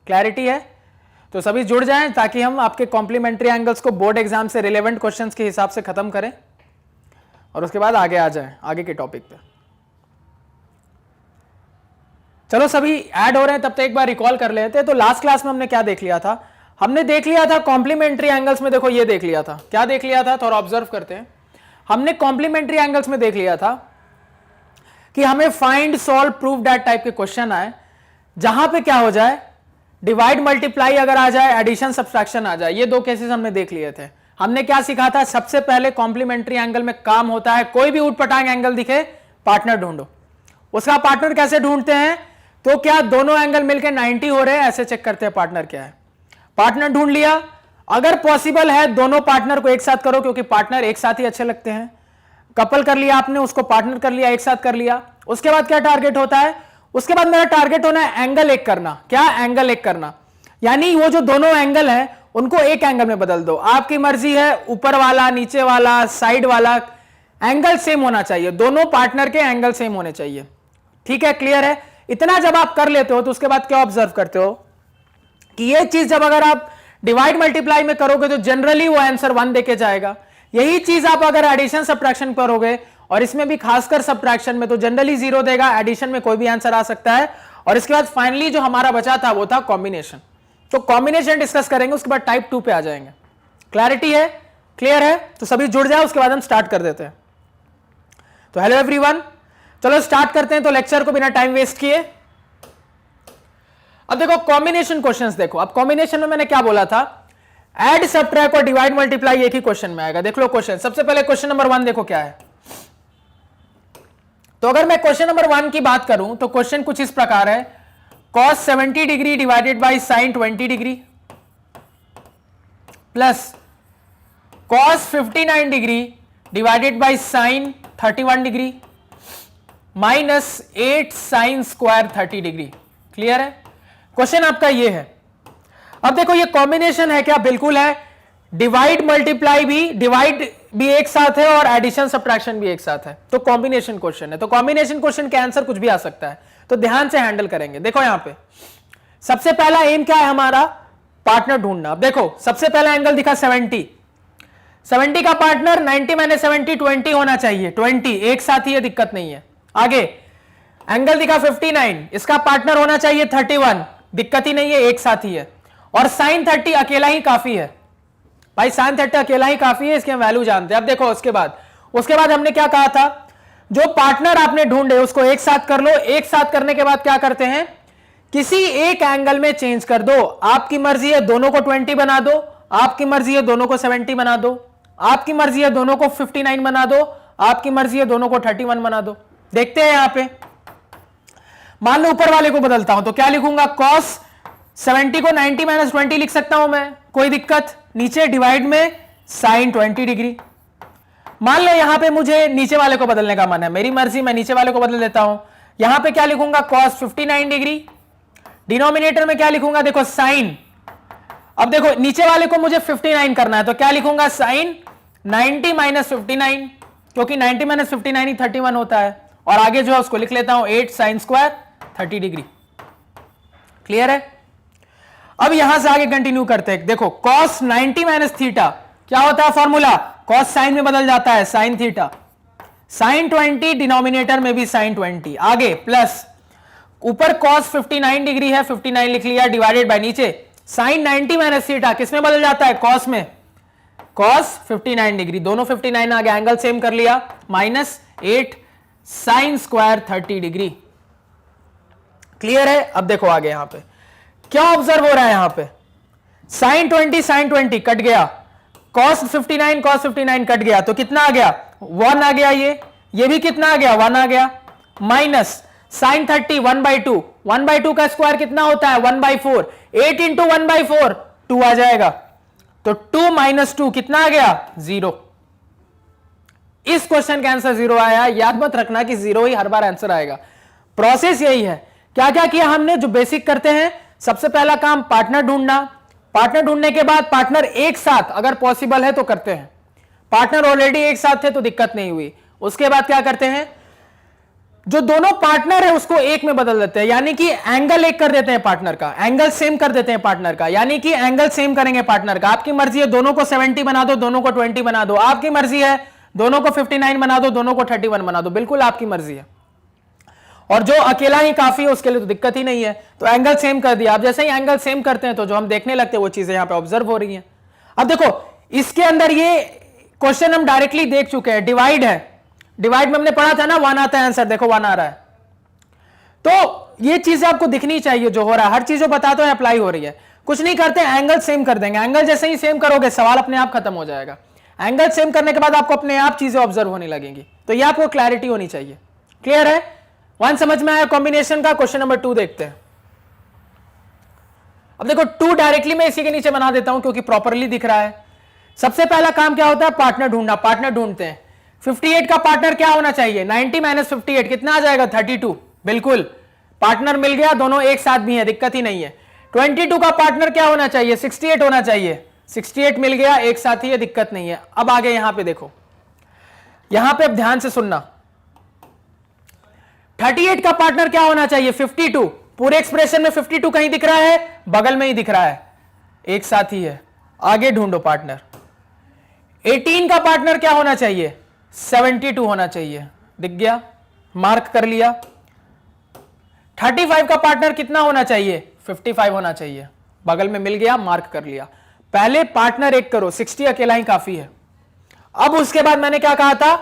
Clarity है? तो सभी जुड़ जाएं ताकि हम आपके कॉम्प्लीमेंट्री एंगल्स को बोर्ड एग्जाम से रिलेवेंट क्वेश्चंस के हिसाब से खत्म करें और उसके बाद आगे आ जाएं आगे के टॉपिक पे। चलो सभी ऐड हो रहे हैं, तब तक एक बार रिकॉल कर लेते हैं। तो लास्ट क्लास में हमने क्या देख लिया था? हमने देख लिया था कॉम्प्लीमेंट्री एंगल्स में, देखो ये देख लिया था, क्या देख लिया था, थोड़ा ऑब्जर्व करते हैं। हमने कॉम्प्लीमेंट्री एंगल्स में देख लिया था कि हमें find solve prove that type के क्वेश्चन आए जहां पे क्या हो जाए, डिवाइड मल्टीप्लाई अगर आ जाए, एडिशन सब्सट्रैक्शन आ जाए। ये दो केसेस हमने देख लिए थे। हमने क्या सीखा था? सबसे पहले कॉम्प्लीमेंट्री एंगल में काम होता है, कोई भी ऊटपटांग एंगल दिखे पार्टनर ढूंढो। उसका पार्टनर कैसे ढूंढते हैं? तो क्या दोनों एंगल मिलकर 90 हो रहे हैं, ऐसे चेक करते हैं पार्टनर क्या है। पार्टनर ढूंढ लिया, अगर पॉसिबल है दोनों पार्टनर को एक साथ करो क्योंकि पार्टनर एक साथ ही अच्छे लगते हैं। कपल कर लिया आपने, उसको पार्टनर कर लिया, एक साथ कर लिया। उसके बाद क्या टारगेट होता है? उसके बाद मेरा टारगेट होना है एंगल एक करना। क्या? एंगल एक करना, यानी वो जो दोनों एंगल है उनको एक एंगल में बदल दो। आपकी मर्जी है, ऊपर वाला, नीचे वाला, साइड वाला, एंगल सेम होना चाहिए, दोनों पार्टनर के एंगल सेम होने चाहिए। ठीक है, क्लियर है? इतना जब आप कर लेते हो तो उसके बाद क्या ऑब्जर्व करते हो कि ये चीज जब अगर आप डिवाइड मल्टीप्लाई में करोगे तो जनरली वो आंसर 1 देके जाएगा। यही चीज आप अगर एडिशन सब्ट्रैक्शन करोगे, और इसमें भी खासकर सब्ट्रैक्शन में, तो जनरली 0 देगा। एडिशन में कोई भी आंसर आ सकता है। और इसके बाद फाइनली जो हमारा बचा था वो था कॉम्बिनेशन। तो कॉम्बिनेशन डिस्कस करेंगे, उसके बाद टाइप 2 पे आ जाएंगे। क्लैरिटी है? क्लियर है? तो सभी जुड़ जाओ, उसके बाद हम स्टार्ट कर देते हैं। तो हेलो एवरीवन, चलो स्टार्ट करते हैं तो लेक्चर को बिना टाइम वेस्ट किए। अब देखो कॉम्बिनेशन क्वेश्चंस देखो। अब कॉम्बिनेशन में मैंने क्या बोला था? ऐड, सब्ट्रैक्ट और डिवाइड मल्टीप्लाई एक ही क्वेश्चन में आएगा। देख लो क्वेश्चन, सबसे पहले क्वेश्चन नंबर 1 देखो क्या है। तो अगर मैं क्वेश्चन नंबर 1 की बात करूं तो क्वेश्चन कुछ इस प्रकार है, cos 70 degree divided by sine 20 degree plus cos 59 degree divided by sine 31 degree minus 8 sign square 30 degree. Clear है? क्वेश्चन आपका ये है। अब देखो ये कॉम्बिनेशन है क्या? बिल्कुल है। डिवाइड मल्टीप्लाई भी, डिवाइड भी एक साथ है और एडिशन सब्ट्रैक्शन भी एक साथ है, तो कॉम्बिनेशन क्वेश्चन है। तो कॉम्बिनेशन क्वेश्चन के आंसर कुछ भी आ सकता है, तो ध्यान से हैंडल करेंगे। देखो यहां पे सबसे पहला एम क्या है हमारा? पार्टनर ढूंढना। अब देखो सबसे पहला एंगल दिखा 70 का पार्टनर 90 माइनस 70 20 होना चाहिए। 20 एक साथ ही है, दिक्कत नहीं है। आगे एंगल दिखा 59, इसका पार्टनर होना चाहिए 31, दिक्कत ही नहीं है, एक साथ ही है। और साइन 30 अकेला ही काफी है भाई, साइन 30 अकेला ही काफी है, इसके हम वैल्यू जानते हैं। अब देखो उसके बाद हमने क्या कहा था? जो पार्टनर आपने ढूंढे उसको एक साथ कर लो। एक साथ करने के बाद क्या करते हैं? किसी एक एंगल में चेंज कर दो। आपकी मर्जी है दोनों को 20 बना दो, आपकी मर्जी है दोनों को 70 बना दो, आपकी मर्जी है दोनों को 59 बना दो, आपकी मर्जी है दोनों को 31 बना दो। देखते हैं यहां पे, मान लो ऊपर वाले को बदलता हूं तो क्या लिखूंगा? cos 70 को 90 माइनस 20 लिख सकता हूं मैं, कोई दिक्कत। नीचे डिवाइड में साइन 20 डिग्री। मान लो यहां पे मुझे नीचे वाले को बदलने का मन है, मेरी मर्जी, मैं नीचे वाले को बदल देता हूं। यहां पे क्या लिखूंगा? cos 59 degree. डिनोमिनेटर में क्या लिखूंगा? देखो साइन। अब देखो नीचे वाले को मुझे 59 करना है तो क्या लिखूंगा? साइन 90 माइनस 59, क्योंकि 90 माइनस 59 ही 31 होता है। और आगे जो है उसको लिख लेता हूं 8 साइन स्क्वायर 30 डिग्री। क्लियर है? अब यहां से आगे कंटिन्यू करते हैं। देखो cos 90 माइनस थीटा क्या होता है फॉर्मूला? cos साइन में बदल जाता है, साइन थीटा। साइन 20 डिनोमिनेटर में भी साइन 20। आगे प्लस ऊपर cos 59 डिग्री है, 59 लिख लिया, डिवाइडेड बाय नीचे साइन 90 माइनस थीटा किसमें बदल जाता है? cos में, cos 59 डिग्री, दोनों 59 आ गया, एंगल सेम कर लिया, minus 8 sign square 30 degree. Clear है? अब देखो आगे यहां पे क्या ऑब्जर्व हो रहा है? यहां पे साइन 20 कट गया, cos 59 कट गया, तो कितना आ गया? 1 आ गया। ये भी कितना आ गया? 1 आ गया। माइनस साइन 30 1/2, 1/2 का स्क्वायर कितना होता है? 1/4, 8 इंटू 1/4 2 आ जाएगा। तो 2 माइनस 2 कितना आ गया? 0। इस क्वेश्चन का आंसर 0 आया। याद मत रखना कि 0 ही हर बार आंसर आएगा, प्रोसेस यही है। क्या क्या किया हमने? जो बेसिक करते हैं, सबसे पहला काम पार्टनर ढूंढना। पार्टनर ढूंढने के बाद पार्टनर एक साथ अगर पॉसिबल है तो करते हैं। पार्टनर ऑलरेडी एक साथ थे तो दिक्कत नहीं हुई। उसके बाद क्या करते हैं? जो दोनों पार्टनर है उसको एक में बदल देते हैं, यानी कि एंगल एक कर देते हैं पार्टनर का, एंगल सेम कर देते हैं पार्टनर का, यानी कि एंगल सेम करेंगे पार्टनर का। आपकी मर्जी है दोनों को 70 बना दो, दोनों को 20 बना दो, आपकी मर्जी है दोनों को 59 बना दो, दोनों को 31 बना दो, बिल्कुल आपकी मर्जी है। और जो अकेला ही काफी है उसके लिए तो दिक्कत ही नहीं है, तो एंगल सेम कर दिया। आप जैसे ही एंगल सेम करते हैं तो जो हम देखने लगते हैं वो चीजें यहां पे ऑब्जर्व हो रही हैं। अब देखो इसके अंदर ये क्वेश्चन हम डायरेक्टली देख चुके हैं, डिवाइड है, डिवाइड में हमने पढ़ा था ना 1 आता है आंसर, देखो 1 आ रहा है। तो ये चीजें आपको दिखनी चाहिए, जो हो रहा है हर चीज जो बताते हैं अप्लाई हो रही है। कुछ नहीं करते, एंगल सेम कर देंगे, एंगल जैसे ही सेम करोगे सवाल अपने आप खत्म हो जाएगा। एंगल सेम करने के बाद आपको अपने आप चीजें ऑब्जर्व होने लगेंगी, तो ये आपको क्लैरिटी होनी चाहिए। क्लियर है? 1 समझ में आया कॉम्बिनेशन का। क्वेश्चन नंबर 2 देखते हैं। अब देखो 2 डायरेक्टली मैं इसी के नीचे बना देता हूं क्योंकि प्रॉपरली दिख रहा है। सबसे पहला काम क्या होता है? पार्टनर ढूंढना। पार्टनर ढूंढते हैं। 58 का पार्टनर क्या होना चाहिए? 90 माइनस 58 कितना आ जाएगा? 32। बिल्कुल पार्टनर मिल गया, दोनों एक साथ भी है, दिक्कत ही नहीं है। 22 का पार्टनर क्या होना चाहिए? 68 होना चाहिए। 68 मिल गया, एक साथ ही है, दिक्कत नहीं है। अब आगे यहां पे देखो, यहां पे अब ध्यान से सुनना। 38 का पार्टनर क्या होना चाहिए? 52। पूरे एक्सप्रेशन में 52 कहीं दिख रहा है? बगल में ही दिख रहा है, एक साथ ही है। आगे ढूंढो पार्टनर। 18 का पार्टनर क्या होना चाहिए? 72 होना चाहिए, दिख गया, मार्क कर लिया। 35 का पार्टनर कितना होना चाहिए? 55 होना चाहिए, बगल में मिल गया, मार्क कर लिया। पहले पार्टनर एक करो, 60 अकेला ही काफी है। अब उसके बाद मैंने क्या कहा था?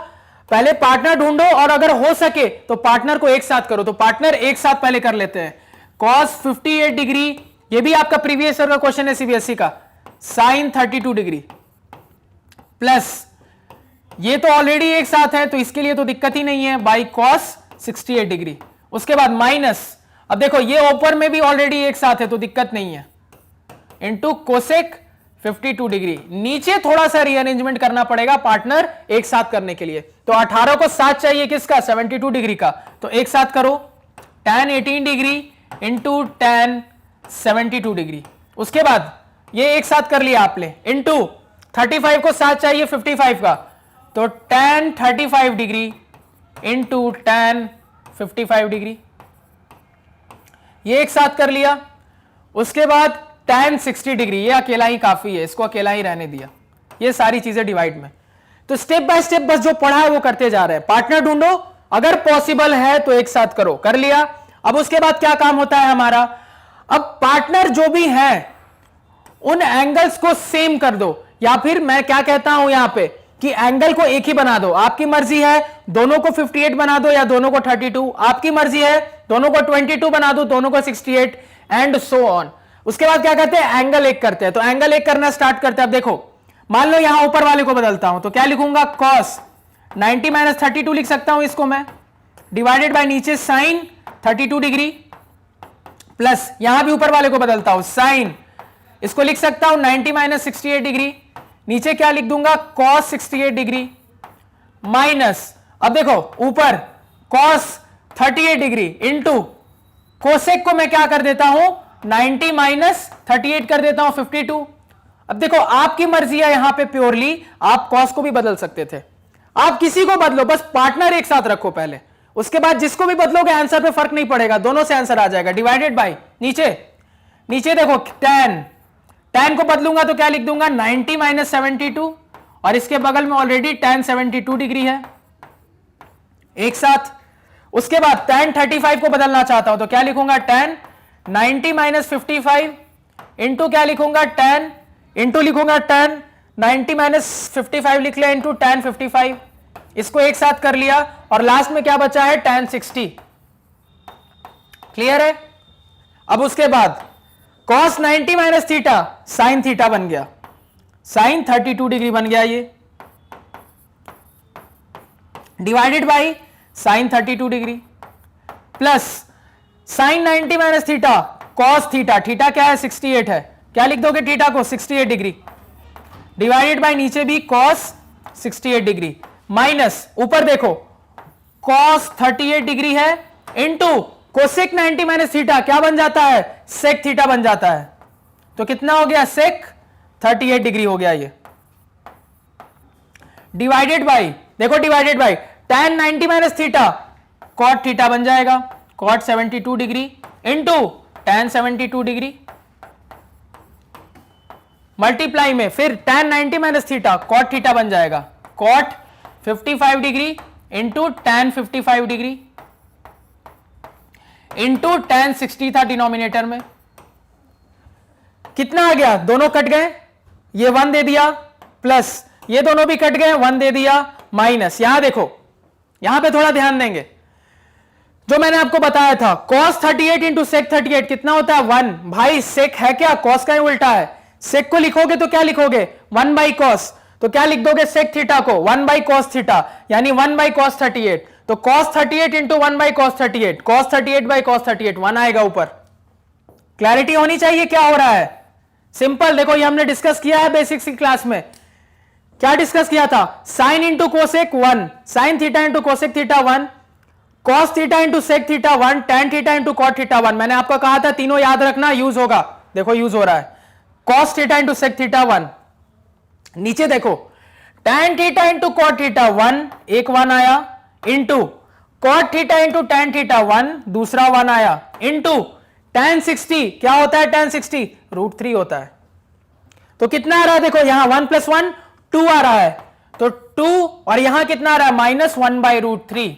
पहले पार्टनर ढूंढो और अगर हो सके तो पार्टनर को एक साथ करो। तो पार्टनर एक साथ पहले कर लेते हैं। cos 58 डिग्री, ये भी आपका प्रीवियस ईयर का क्वेश्चन है सीबीएसई का, sin 32 डिग्री प्लस ये तो ऑलरेडी एक साथ है तो इसके लिए तो दिक्कत ही नहीं है, बाई cos 68 डिग्री। उसके बाद माइनस, अब देखो ये ऊपर में भी ऑलरेडी एक साथ है तो दिक्कत नहीं है, इंटू कोसेक 52 डिग्री। नीचे थोड़ा सा रीअरेंजमेंट करना पड़ेगा पार्टनर एक साथ करने के लिए। तो 18 को साथ चाहिए किसका? 72 डिग्री का, तो एक साथ करो, tan 18 degree into tan 72 degree. उसके बाद ये एक साथ कर लिया आपने, इंटू 35 को साथ चाहिए 55 का, तो tan 35 degree into tan 55 degree, ये एक साथ कर लिया। उसके बाद tan 60 डिग्री, ये अकेला ही काफी है, इसको अकेला ही रहने दिया। ये सारी चीजें डिवाइड में, तो स्टेप बाय स्टेप बस जो पढ़ा है वो करते जा रहे हैं। पार्टनर ढूंढो, अगर पॉसिबल है तो एक साथ करो, कर लिया। अब उसके बाद क्या काम होता है हमारा? अब पार्टनर जो भी है उन एंगल्स को सेम कर दो, या फिर मैं क्या कहता हूं यहां पे कि एंगल को एक ही बना दो। आपकी मर्जी है दोनों को 58 बना दो या दोनों को 32, आपकी मर्जी है दोनों को 22 बना दो, दोनों को 68 एंड सो ऑन। उसके बाद क्या कहते हैं? एंगल एक करते हैं। तो एंगल एक करना स्टार्ट करते हैं। अब देखो मान लो यहां ऊपर वाले को बदलता हूं तो क्या लिखूंगा? cos 90 माइनस 32 लिख सकता हूं इसको मैं, डिवाइडेड बाय नीचे sin 32 डिग्री, प्लस यहां भी ऊपर वाले को बदलता हूं sin, इसको लिख सकता हूं 90 माइनस 68 डिग्री, नीचे क्या लिख दूंगा? cos 68 डिग्री माइनस, अब देखो ऊपर cos 38 डिग्री इंटू कोसेक को मैं क्या कर देता हूं? 90 माइनस 38 कर देता हूं 52। अब देखो आपकी मर्जी है, यहां पे प्योरली आप cos को भी बदल सकते थे, आप किसी को बदलो, बस पार्टनर एक साथ रखो पहले। उसके बाद जिसको भी बदलोगे आंसर पे फर्क नहीं पड़ेगा, दोनों से आंसर आ जाएगा। डिवाइडेड बाय नीचे, नीचे देखो tan को बदलूंगा तो क्या लिख दूंगा? 90 माइनस 72, और इसके बगल में ऑलरेडी tan 72 डिग्री है, एक साथ। उसके बाद tan 35 को बदलना चाहता हूं तो क्या लिखूंगा? tan 90 माइनस 55 इंटू क्या लिखूंगा? tan, इंटू लिखूंगा tan 90 माइनस 55 लिख लिया इंटू tan 55, इसको एक साथ कर लिया। और लास्ट में क्या बचा है? tan 60। क्लियर है? अब उसके बाद cos 90 minus theta sin theta बन गया, sin 32 डिग्री बन गया ये, divided by sin 32 degree, plus sin 90 minus theta cos theta, theta क्या है? 68 है, क्या लिख दोगे थीटा को? 68 डिग्री, डिवाइडेड बाय नीचे भी cos 68 डिग्री, माइनस ऊपर देखो cos 38 डिग्री है इंटू कोसेक 90 माइनस थीटा क्या बन जाता है? सेक थीटा बन जाता है। तो कितना हो गया? सेक 38 डिग्री हो गया ये, डिवाइडेड बाय, देखो divided by tan 90 minus theta cot theta बन जाएगा cot 72 degree into tan 72 degree multiply में फिर tan 90 minus theta cot theta बन जाएगा cot 55 degree into tan 55 degree into tan 60 था डिनोमिनेटर में। कितना आ गया? दोनों कट गए, ये 1 दे दिया, प्लस ये दोनों भी कट गए, 1 दे दिया, माइनस यहां देखो, यहां पे थोड़ा ध्यान देंगे जो मैंने आपको बताया था cos 38 इंटू sec 38 कितना होता है 1। भाई sec है क्या? cos का ही उल्टा है। sec को लिखोगे तो क्या लिखोगे 1 बाई cos, तो क्या लिख दोगे sec थीटा को 1 बाई cos थीटा, यानी 1 बाई cos 38। तो cos 38 into 1 by cos 38, cos 38 by cos 38 1 आएगा ऊपर। क्लैरिटी होनी चाहिए क्या हो रहा है। सिंपल देखो, ये हमने डिस्कस किया है बेसिक्स की क्लास में। क्या डिस्कस किया था? Sine into cosec 1, sine theta into cosec theta 1, cos theta into sec theta 1, tan theta into cot theta 1। मैंने आपको कहा था तीनों याद रखना, यूज होगा। देखो यूज हो रहा है cos theta into sec theta 1। नीचे देखो tan theta into cot theta 1 एक 1 आया, into cot theta into tan theta 1 दूसरा 1 आया, इंटू tan 60 क्या होता है? tan 60 √3 होता है। तो कितना आ रहा है? देखो यहां 1 प्लस 1 2 आ रहा है, तो 2 और यहां कितना आ रहा है? -1 बाई √3।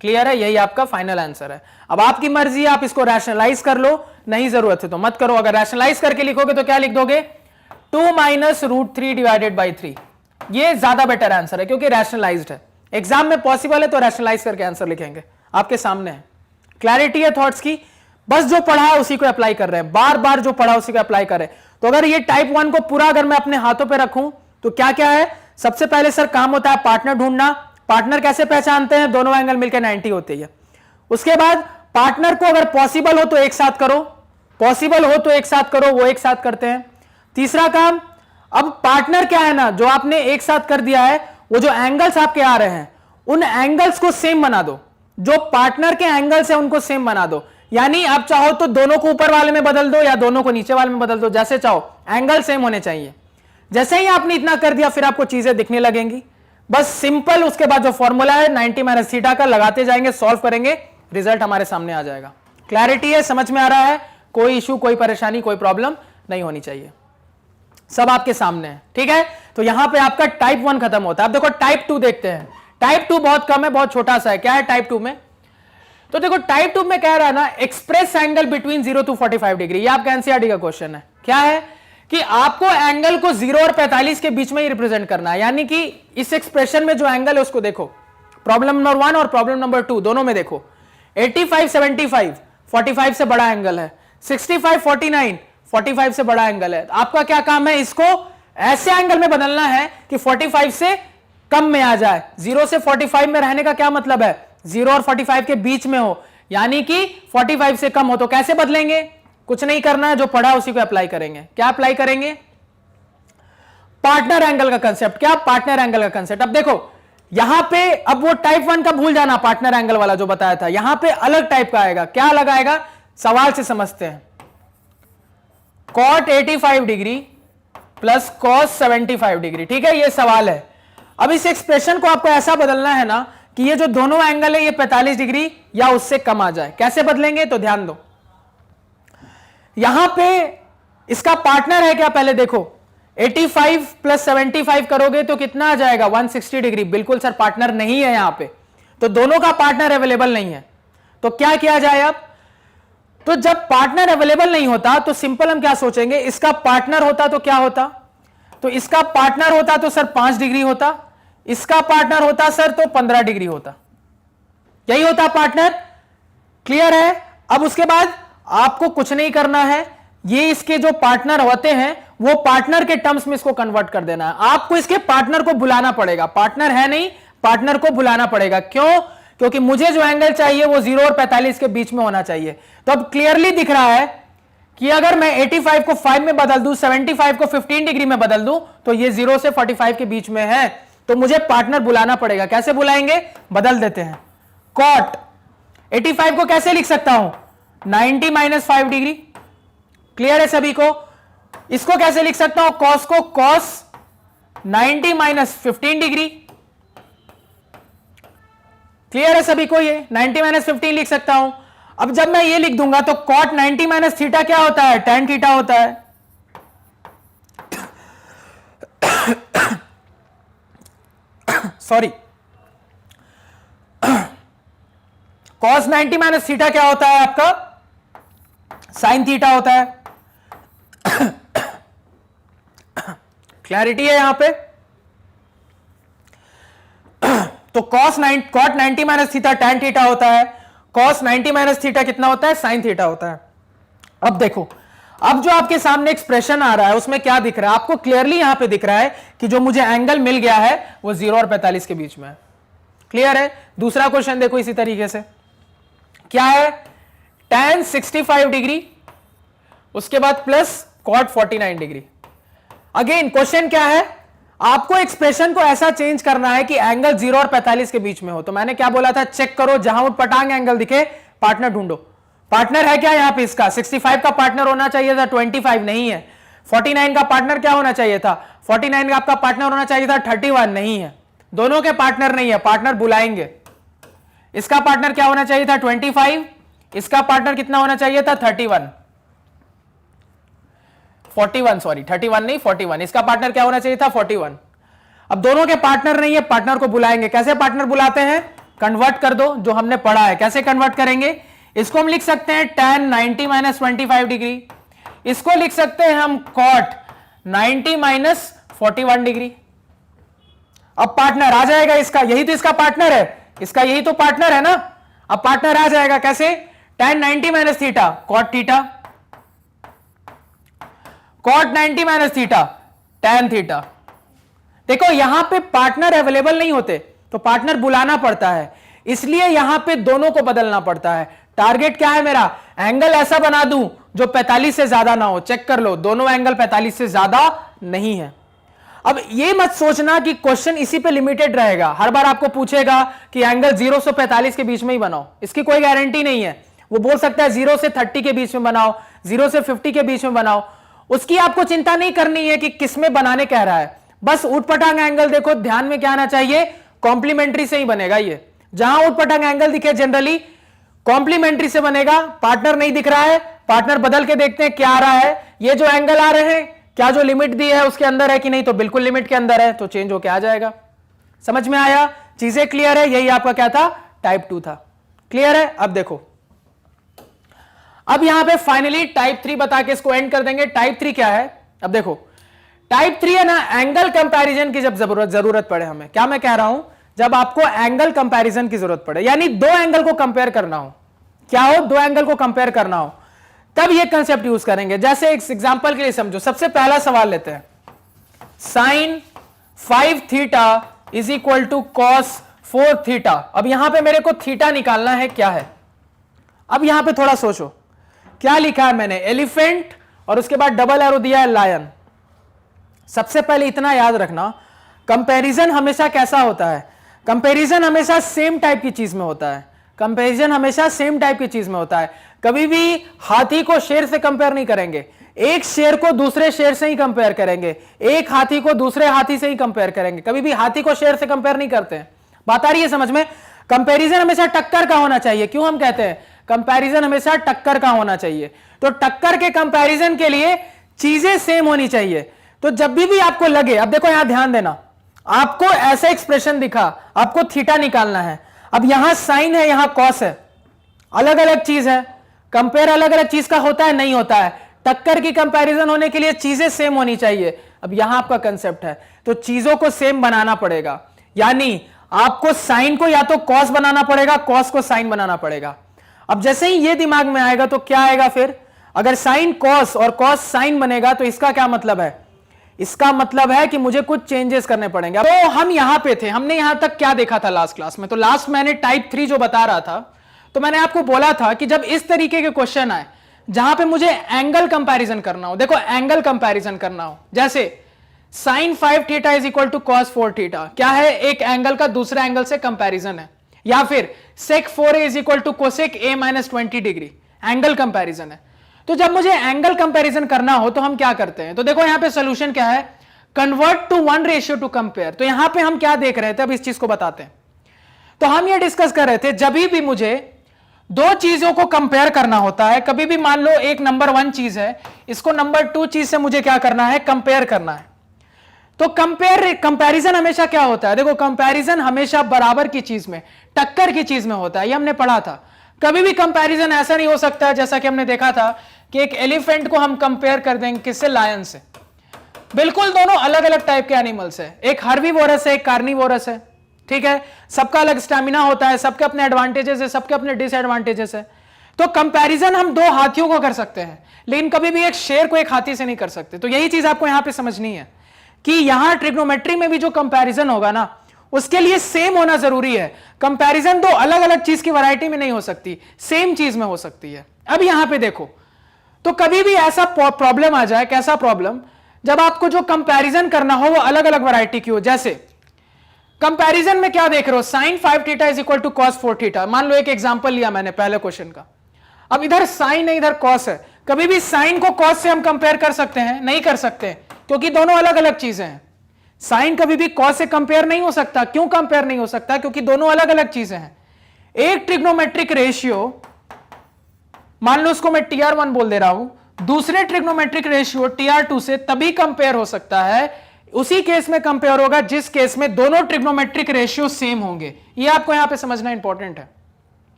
क्लियर है? यही आपका फाइनल आंसर है। अब आपकी मर्जी है, आप इसको रैशनलाइज कर लो, नहीं जरूरत है तो मत करो। अगर रैशनलाइज करके लिखोगे तो क्या लिख दोगे? 2 माइनस √3 डिवाइडेड बाई 3। ये ज्यादा बेटर आंसर है क्योंकि रैशनलाइज्ड है। एग्जाम में पॉसिबल है तो रैशनलाइज करके आंसर लिखेंगे, आपके सामने है। क्लैरिटी है थॉट्स की? बस जो पढ़ा है उसी को अप्लाई कर रहे हैं, बार बार जो पढ़ा उसी को अप्लाई कर रहे हैं। तो अगर ये टाइप 1 को पूरा अगर मैं अपने हाथों पे रखूं तो क्या क्या है? सबसे पहले सर काम होता है पार्टनर ढूंढना। पार्टनर कैसे पहचानते हैं? दोनों एंगल मिलकर 90 होती है। उसके बाद पार्टनर को अगर पॉसिबल हो तो एक साथ करो, पॉसिबल हो तो एक साथ करो, वो एक साथ करते हैं। तीसरा काम, अब पार्टनर क्या है ना, जो आपने एक साथ कर दिया है, वो जो एंगल्स आपके आ रहे हैं उन एंगल्स को सेम बना दो। जो पार्टनर के एंगल्स है उनको सेम बना दो। यानी आप चाहो तो दोनों को ऊपर वाले में बदल दो या दोनों को नीचे वाले में बदल दो, जैसे चाहो, एंगल सेम होने चाहिए। जैसे ही आपने इतना कर दिया फिर आपको चीजें दिखने लगेंगी। बस सिंपल उसके बाद जो फॉर्मूला है 90 माइनस थीटा का लगाते जाएंगे, सॉल्व करेंगे, रिजल्ट हमारे सामने आ जाएगा। क्लैरिटी है? समझ में आ रहा है? कोई इशू, कोई परेशानी, कोई प्रॉब्लम नहीं होनी चाहिए, सब आपके सामने है। ठीक है, तो यहां पे आपका टाइप 1 खत्म होता है। अब देखो टाइप 2 देखते हैं। टाइप 2 बहुत कम है, बहुत छोटा सा है। क्या है टाइप 2 में? तो देखो टाइप 2 में कह रहा है ना, express angle between 0 to 45 degree. ये आपका एनसीईआरटी का क्वेश्चन है। क्या है कि आपको एंगल को 0 और 45 के बीच में ही रिप्रेजेंट करना है। यानी कि इस एक्सप्रेशन में जो एंगल है उसको देखो, प्रॉब्लम नंबर 1 और प्रॉब्लम नंबर 2 दोनों में देखो। 85 75 45 से बड़ा एंगल है, 65 49 45 से बड़ा एंगल है। आपका क्या काम है? इसको ऐसे एंगल में बदलना है कि 45 से कम में आ जाए। 0 से 45 में रहने का क्या मतलब है? 0 और 45 के बीच में हो, यानी कि 45 से कम हो। तो कैसे बदलेंगे? कुछ नहीं करना है, जो पढ़ा उसी को अप्लाई करेंगे। क्या अप्लाई करेंगे? पार्टनर एंगल का कंसेप्ट। क्या? पार्टनर एंगल का कंसेप्ट। अब देखो यहां पे, अब वो टाइप 1 का भूल जाना, पार्टनर एंगल वाला जो बताया था, यहां पे अलग टाइप का आएगा। क्या अलग आएगा? सवाल से समझते हैं। cot 85 degree plus cos 75 degree. ठीक है, ये सवाल है। अब इस एक्सप्रेशन को आपको ऐसा बदलना है ना कि ये जो दोनों एंगल है ये 45 डिग्री या उससे कम आ जाए। कैसे बदलेंगे? तो ध्यान दो, यहां पे इसका पार्टनर है क्या? पहले देखो 85 प्लस 75 करोगे तो कितना आ जाएगा? 160 डिग्री। बिल्कुल सर, पार्टनर नहीं है यहां पे, तो दोनों का पार्टनर अवेलेबल नहीं है। तो क्या किया जाए अब? तो जब पार्टनर अवेलेबल नहीं होता तो सिंपल हम क्या सोचेंगे, इसका पार्टनर होता तो क्या होता? तो इसका पार्टनर होता तो सर 5 डिग्री होता, इसका पार्टनर होता सर तो 15 डिग्री होता। यही होता पार्टनर। क्लियर है? अब उसके बाद आपको कुछ नहीं करना है, ये इसके जो पार्टनर होते हैं वो पार्टनर के टर्म्स में इसको कन्वर्ट कर देना है। आपको इसके पार्टनर को बुलाना पड़ेगा। पार्टनर है नहीं, पार्टनर को बुलाना पड़ेगा। क्यों? क्योंकि मुझे जो एंगल चाहिए वो 0 और 45 के बीच में होना चाहिए। तो अब क्लियरली दिख रहा है कि अगर मैं 85 को 5 में बदल दूं, 75 को 15 डिग्री में बदल दूं, तो ये 0 से 45 के बीच में है, तो मुझे पार्टनर बुलाना पड़ेगा। कैसे बुलाएंगे? बदल देते हैं। cot 85 को कैसे लिख सकता हूं? 90 माइनस 5 डिग्री। क्लियर है सभी को? इसको कैसे लिख सकता हूं? cos को cos 90 माइनस 15 डिग्री। क्लियर है सभी को? ये 90 माइनस 15 लिख सकता हूं। अब जब मैं ये लिख दूंगा तो cot 90 माइनस थीटा क्या होता है? tan थीटा होता है। सॉरी, cos 90 माइनस थीटा क्या होता है आपका? sin थीटा होता है। क्लैरिटी है यहां पे? तो cot 90 minus theta tan theta होता है, cos 90 माइनस थीटा कितना होता है? sin थीटा होता है। अब देखो, अब जो आपके सामने एक्सप्रेशन आ रहा है उसमें क्या दिख रहा है आपको? क्लियरली यहां पे दिख रहा है कि जो मुझे एंगल मिल गया है वो 0 और 45 के बीच में है। क्लियर है? दूसरा क्वेश्चन देखो इसी तरीके से, क्या है? tan 65 डिग्री, उसके बाद plus cot 49 degree. Again question क्या है? आपको एक्सप्रेशन को ऐसा चेंज करना है कि एंगल 0 और 45 के बीच में हो। तो मैंने क्या बोला था? चेक करो, जहां उटपटांग एंगल दिखे पार्टनर ढूंढो। पार्टनर है क्या यहां पे? इसका 65 का पार्टनर होना चाहिए था, 25 नहीं है। 49 का पार्टनर क्या होना चाहिए था? 49 का आपका पार्टनर होना चाहिए था 31, नहीं है। दोनों के पार्टनर नहीं है, पार्टनर बुलाएंगे। इसका पार्टनर क्या होना चाहिए था? 25। इसका पार्टनर कितना होना चाहिए था? 41 सॉरी, 31 नहीं 41। इसका पार्टनर क्या होना चाहिए था? 41। अब दोनों के पार्टनर नहीं है, पार्टनर को बुलाएंगे। कैसे पार्टनर बुलाते हैं? कन्वर्ट कर दो, जो हमने पढ़ा है। कैसे कन्वर्ट करेंगे? इसको हम लिख सकते हैं tan 90 माइनस 25 डिग्री, इसको लिख सकते हैं हम cot 90 माइनस 41 डिग्री। अब पार्टनर आ जाएगा इसका, यही तो इसका पार्टनर है, इसका यही तो पार्टनर है ना। अब पार्टनर आ जाएगा कैसे? tan 90 minus theta cot theta, cot 90 minus theta tan theta. देखो यहां पे पार्टनर अवेलेबल नहीं होते तो पार्टनर बुलाना पड़ता है, इसलिए यहां पे दोनों को बदलना पड़ता है। टारगेट क्या है मेरा? एंगल ऐसा बना दूं जो 45 से ज्यादा ना हो। चेक कर लो, दोनों एंगल 45 से ज्यादा नहीं है। अब ये मत सोचना कि क्वेश्चन इसी पे लिमिटेड रहेगा, हर बार आपको पूछेगा कि एंगल 0 से 45 के बीच में ही बनाओ। इसकी कोई गारंटी नहीं है। वो बोल सकता है 0 से 30 के बीच में बनाओ, 0 से 50 के बीच में बनाओ। उसकी आपको चिंता नहीं करनी है कि किसमें बनाने कह रहा है। बस उटपटांग एंगल देखो, ध्यान में क्या आना चाहिए? कॉम्प्लीमेंट्री से ही बनेगा। ये जहां उटपटांग एंगल दिखे जनरली कॉम्प्लीमेंट्री से बनेगा। पार्टनर नहीं दिख रहा है, पार्टनर बदल के देखते हैं क्या आ रहा है। ये जो एंगल आ रहे हैं क्या जो लिमिट दी है उसके अंदर है कि नहीं? तो बिल्कुल लिमिट के अंदर है, तो चेंज होके आ जाएगा। समझ में आया? चीजें क्लियर है? यही आपका क्या था? टाइप 2 था। क्लियर है? अब देखो, अब यहां पे फाइनली टाइप 3 बता के इसको एंड कर देंगे। टाइप 3 क्या है? अब देखो टाइप 3 है ना, एंगल कंपैरिजन की जब जरूरत पड़े हमें। क्या मैं कह रहा हूं? जब आपको एंगल कंपैरिजन की जरूरत पड़े, यानी दो एंगल को कंपेयर करना हो। क्या हो? दो एंगल को कंपेयर करना हो, तब ये कंसेप्ट यूज करेंगे। जैसे एक एग्जांपल के लिए समझो, सबसे पहला सवाल लेते हैं। Sine 5 theta is equal to cos 4 theta. अब यहां पे मेरे को थीटा निकालना है, क्या है? अब यहां पे थोड़ा सोचो, क्या लिखा है मैंने? एलिफेंट और उसके बाद डबल एरो दिया है लायन। सबसे पहले इतना याद रखना, कंपैरिजन हमेशा कैसा होता है? कंपैरिजन हमेशा सेम टाइप की चीज में होता है। कंपैरिजन हमेशा सेम टाइप की चीज में होता है। कभी भी हाथी को शेर से कंपेयर नहीं करेंगे, एक शेर को दूसरे शेर से ही कंपेयर करेंगे, एक हाथी को दूसरे हाथी से ही कंपेयर करेंगे। कभी भी हाथी को शेर से कंपेयर नहीं करते हैं। बात आ रही है समझ में? कंपैरिजन हमेशा टक्कर का होना चाहिए। क्यों हम कहते हैं कंपैरिजन हमेशा टक्कर का होना चाहिए? तो टक्कर के कंपैरिजन के लिए चीजें सेम होनी चाहिए। तो जब भी आपको लगे, अब देखो यहां ध्यान देना, आपको ऐसा एक्सप्रेशन दिखा, आपको थीटा निकालना है। अब यहां साइन है, यहां कॉस है, अलग अलग चीज है। कंपेयर अलग अलग चीज का होता है? नहीं होता है। टक्कर की कंपैरिजन होने के लिए चीजें सेम होनी चाहिए। अब यहां आपका कंसेप्ट है, तो चीजों को सेम बनाना पड़ेगा। यानी आपको साइन को या तो कॉस बनाना पड़ेगा, कॉस को साइन बनाना पड़ेगा। अब जैसे ही ये दिमाग में आएगा तो क्या आएगा फिर? अगर साइन कॉस और कॉस साइन बनेगा तो इसका क्या मतलब है? इसका मतलब है कि मुझे कुछ चेंजेस करने पड़ेंगे। तो हम यहां पे थे, हमने यहां तक क्या देखा था लास्ट क्लास में? तो लास्ट मैंने टाइप 3 जो बता रहा था, तो मैंने आपको बोला था कि जब इस तरीके के क्वेश्चन आए जहां पे मुझे एंगल कंपैरिजन करना हो, देखो एंगल कंपैरिजन करना हो, जैसे sine 5 theta is equal to cos 4 theta, क्या है? एक एंगल का दूसरे एंगल से कंपैरिजन है। या फिर sec 4a is equal to cosec a minus 20 degree, angle comparison है। तो जब मुझे एंगल कंपैरिजन करना हो तो हम क्या करते हैं? तो देखो यहां पे सॉल्यूशन क्या है? Convert to 1 ratio to compare. तो यहां पे हम क्या देख रहे थे, अब इस चीज को बताते हैं। तो हम ये डिस्कस कर रहे थे जब भी मुझे दो चीजों को कंपेयर करना होता है, कभी भी मान लो एक नंबर 1 चीज है, इसको नंबर 2 चीज से मुझे क्या करना है, कंपेयर करना है। तो कंपैरिजन हमेशा क्या होता है, देखो कंपैरिजन हमेशा बराबर की चीज में, टक्कर की चीज में होता है, ये हमने पढ़ा था। कभी भी कंपैरिजन ऐसा नहीं हो सकता जैसा कि हमने देखा था कि एक एलिफेंट को हम कंपेयर कर देंगे किससे, लायन से। बिल्कुल दोनों अलग अलग टाइप के एनिमल्स है, एक हर्बीवोरस है, एक कार्निवोरस है, ठीक है। सबका अलग स्टैमिना होता है, सबके अपने एडवांटेजेस है, सबके अपने डिसएडवांटेजेस है। तो कंपैरिजन हम दो हाथियों को कर सकते हैं, लेकिन कभी भी एक शेर को एक हाथी से नहीं कर सकते। तो यही चीज आपको यहां पे समझनी है कि यहां ट्रिग्नोमेट्री में भी जो कंपैरिजन होगा ना, उसके लिए सेम होना जरूरी है। कंपैरिजन दो अलग अलग चीज की वैरायटी में नहीं हो सकती, सेम चीज में हो सकती है। अब यहां पे देखो, तो कभी भी ऐसा प्रॉब्लम आ जाए, कैसा प्रॉब्लम, जब आपको जो कंपैरिजन करना हो वो अलग अलग वैरायटी की हो। जैसे कंपैरिजन में क्या देख रहे हो, sin 5 theta is equal to cos 4 theta. मान लो एक एग्जांपल लिया मैंने पहले क्वेश्चन का, अब इधर sin है इधर cos है। कभी भी sin को cos से हम कंपेयर कर सकते हैं, नहीं कर सकते, क्योंकि दोनों अलग अलग चीजें हैं। sin कभी भी cos से कंपेयर नहीं हो सकता। क्यों कंपेयर नहीं हो सकता, क्योंकि दोनों अलग अलग चीजें हैं। एक ट्रिग्नोमेट्रिक रेशियो, मान लो उसको मैं TR1 बोल दे रहा हूं, दूसरे ट्रिग्नोमेट्रिक रेशियो TR2 से तभी कंपेयर हो सकता है, उसी केस में कंपेयर होगा जिस केस में दोनों ट्रिग्नोमेट्रिक रेशियो सेम होंगे। ये आपको यहां पे समझना इंपॉर्टेंट है।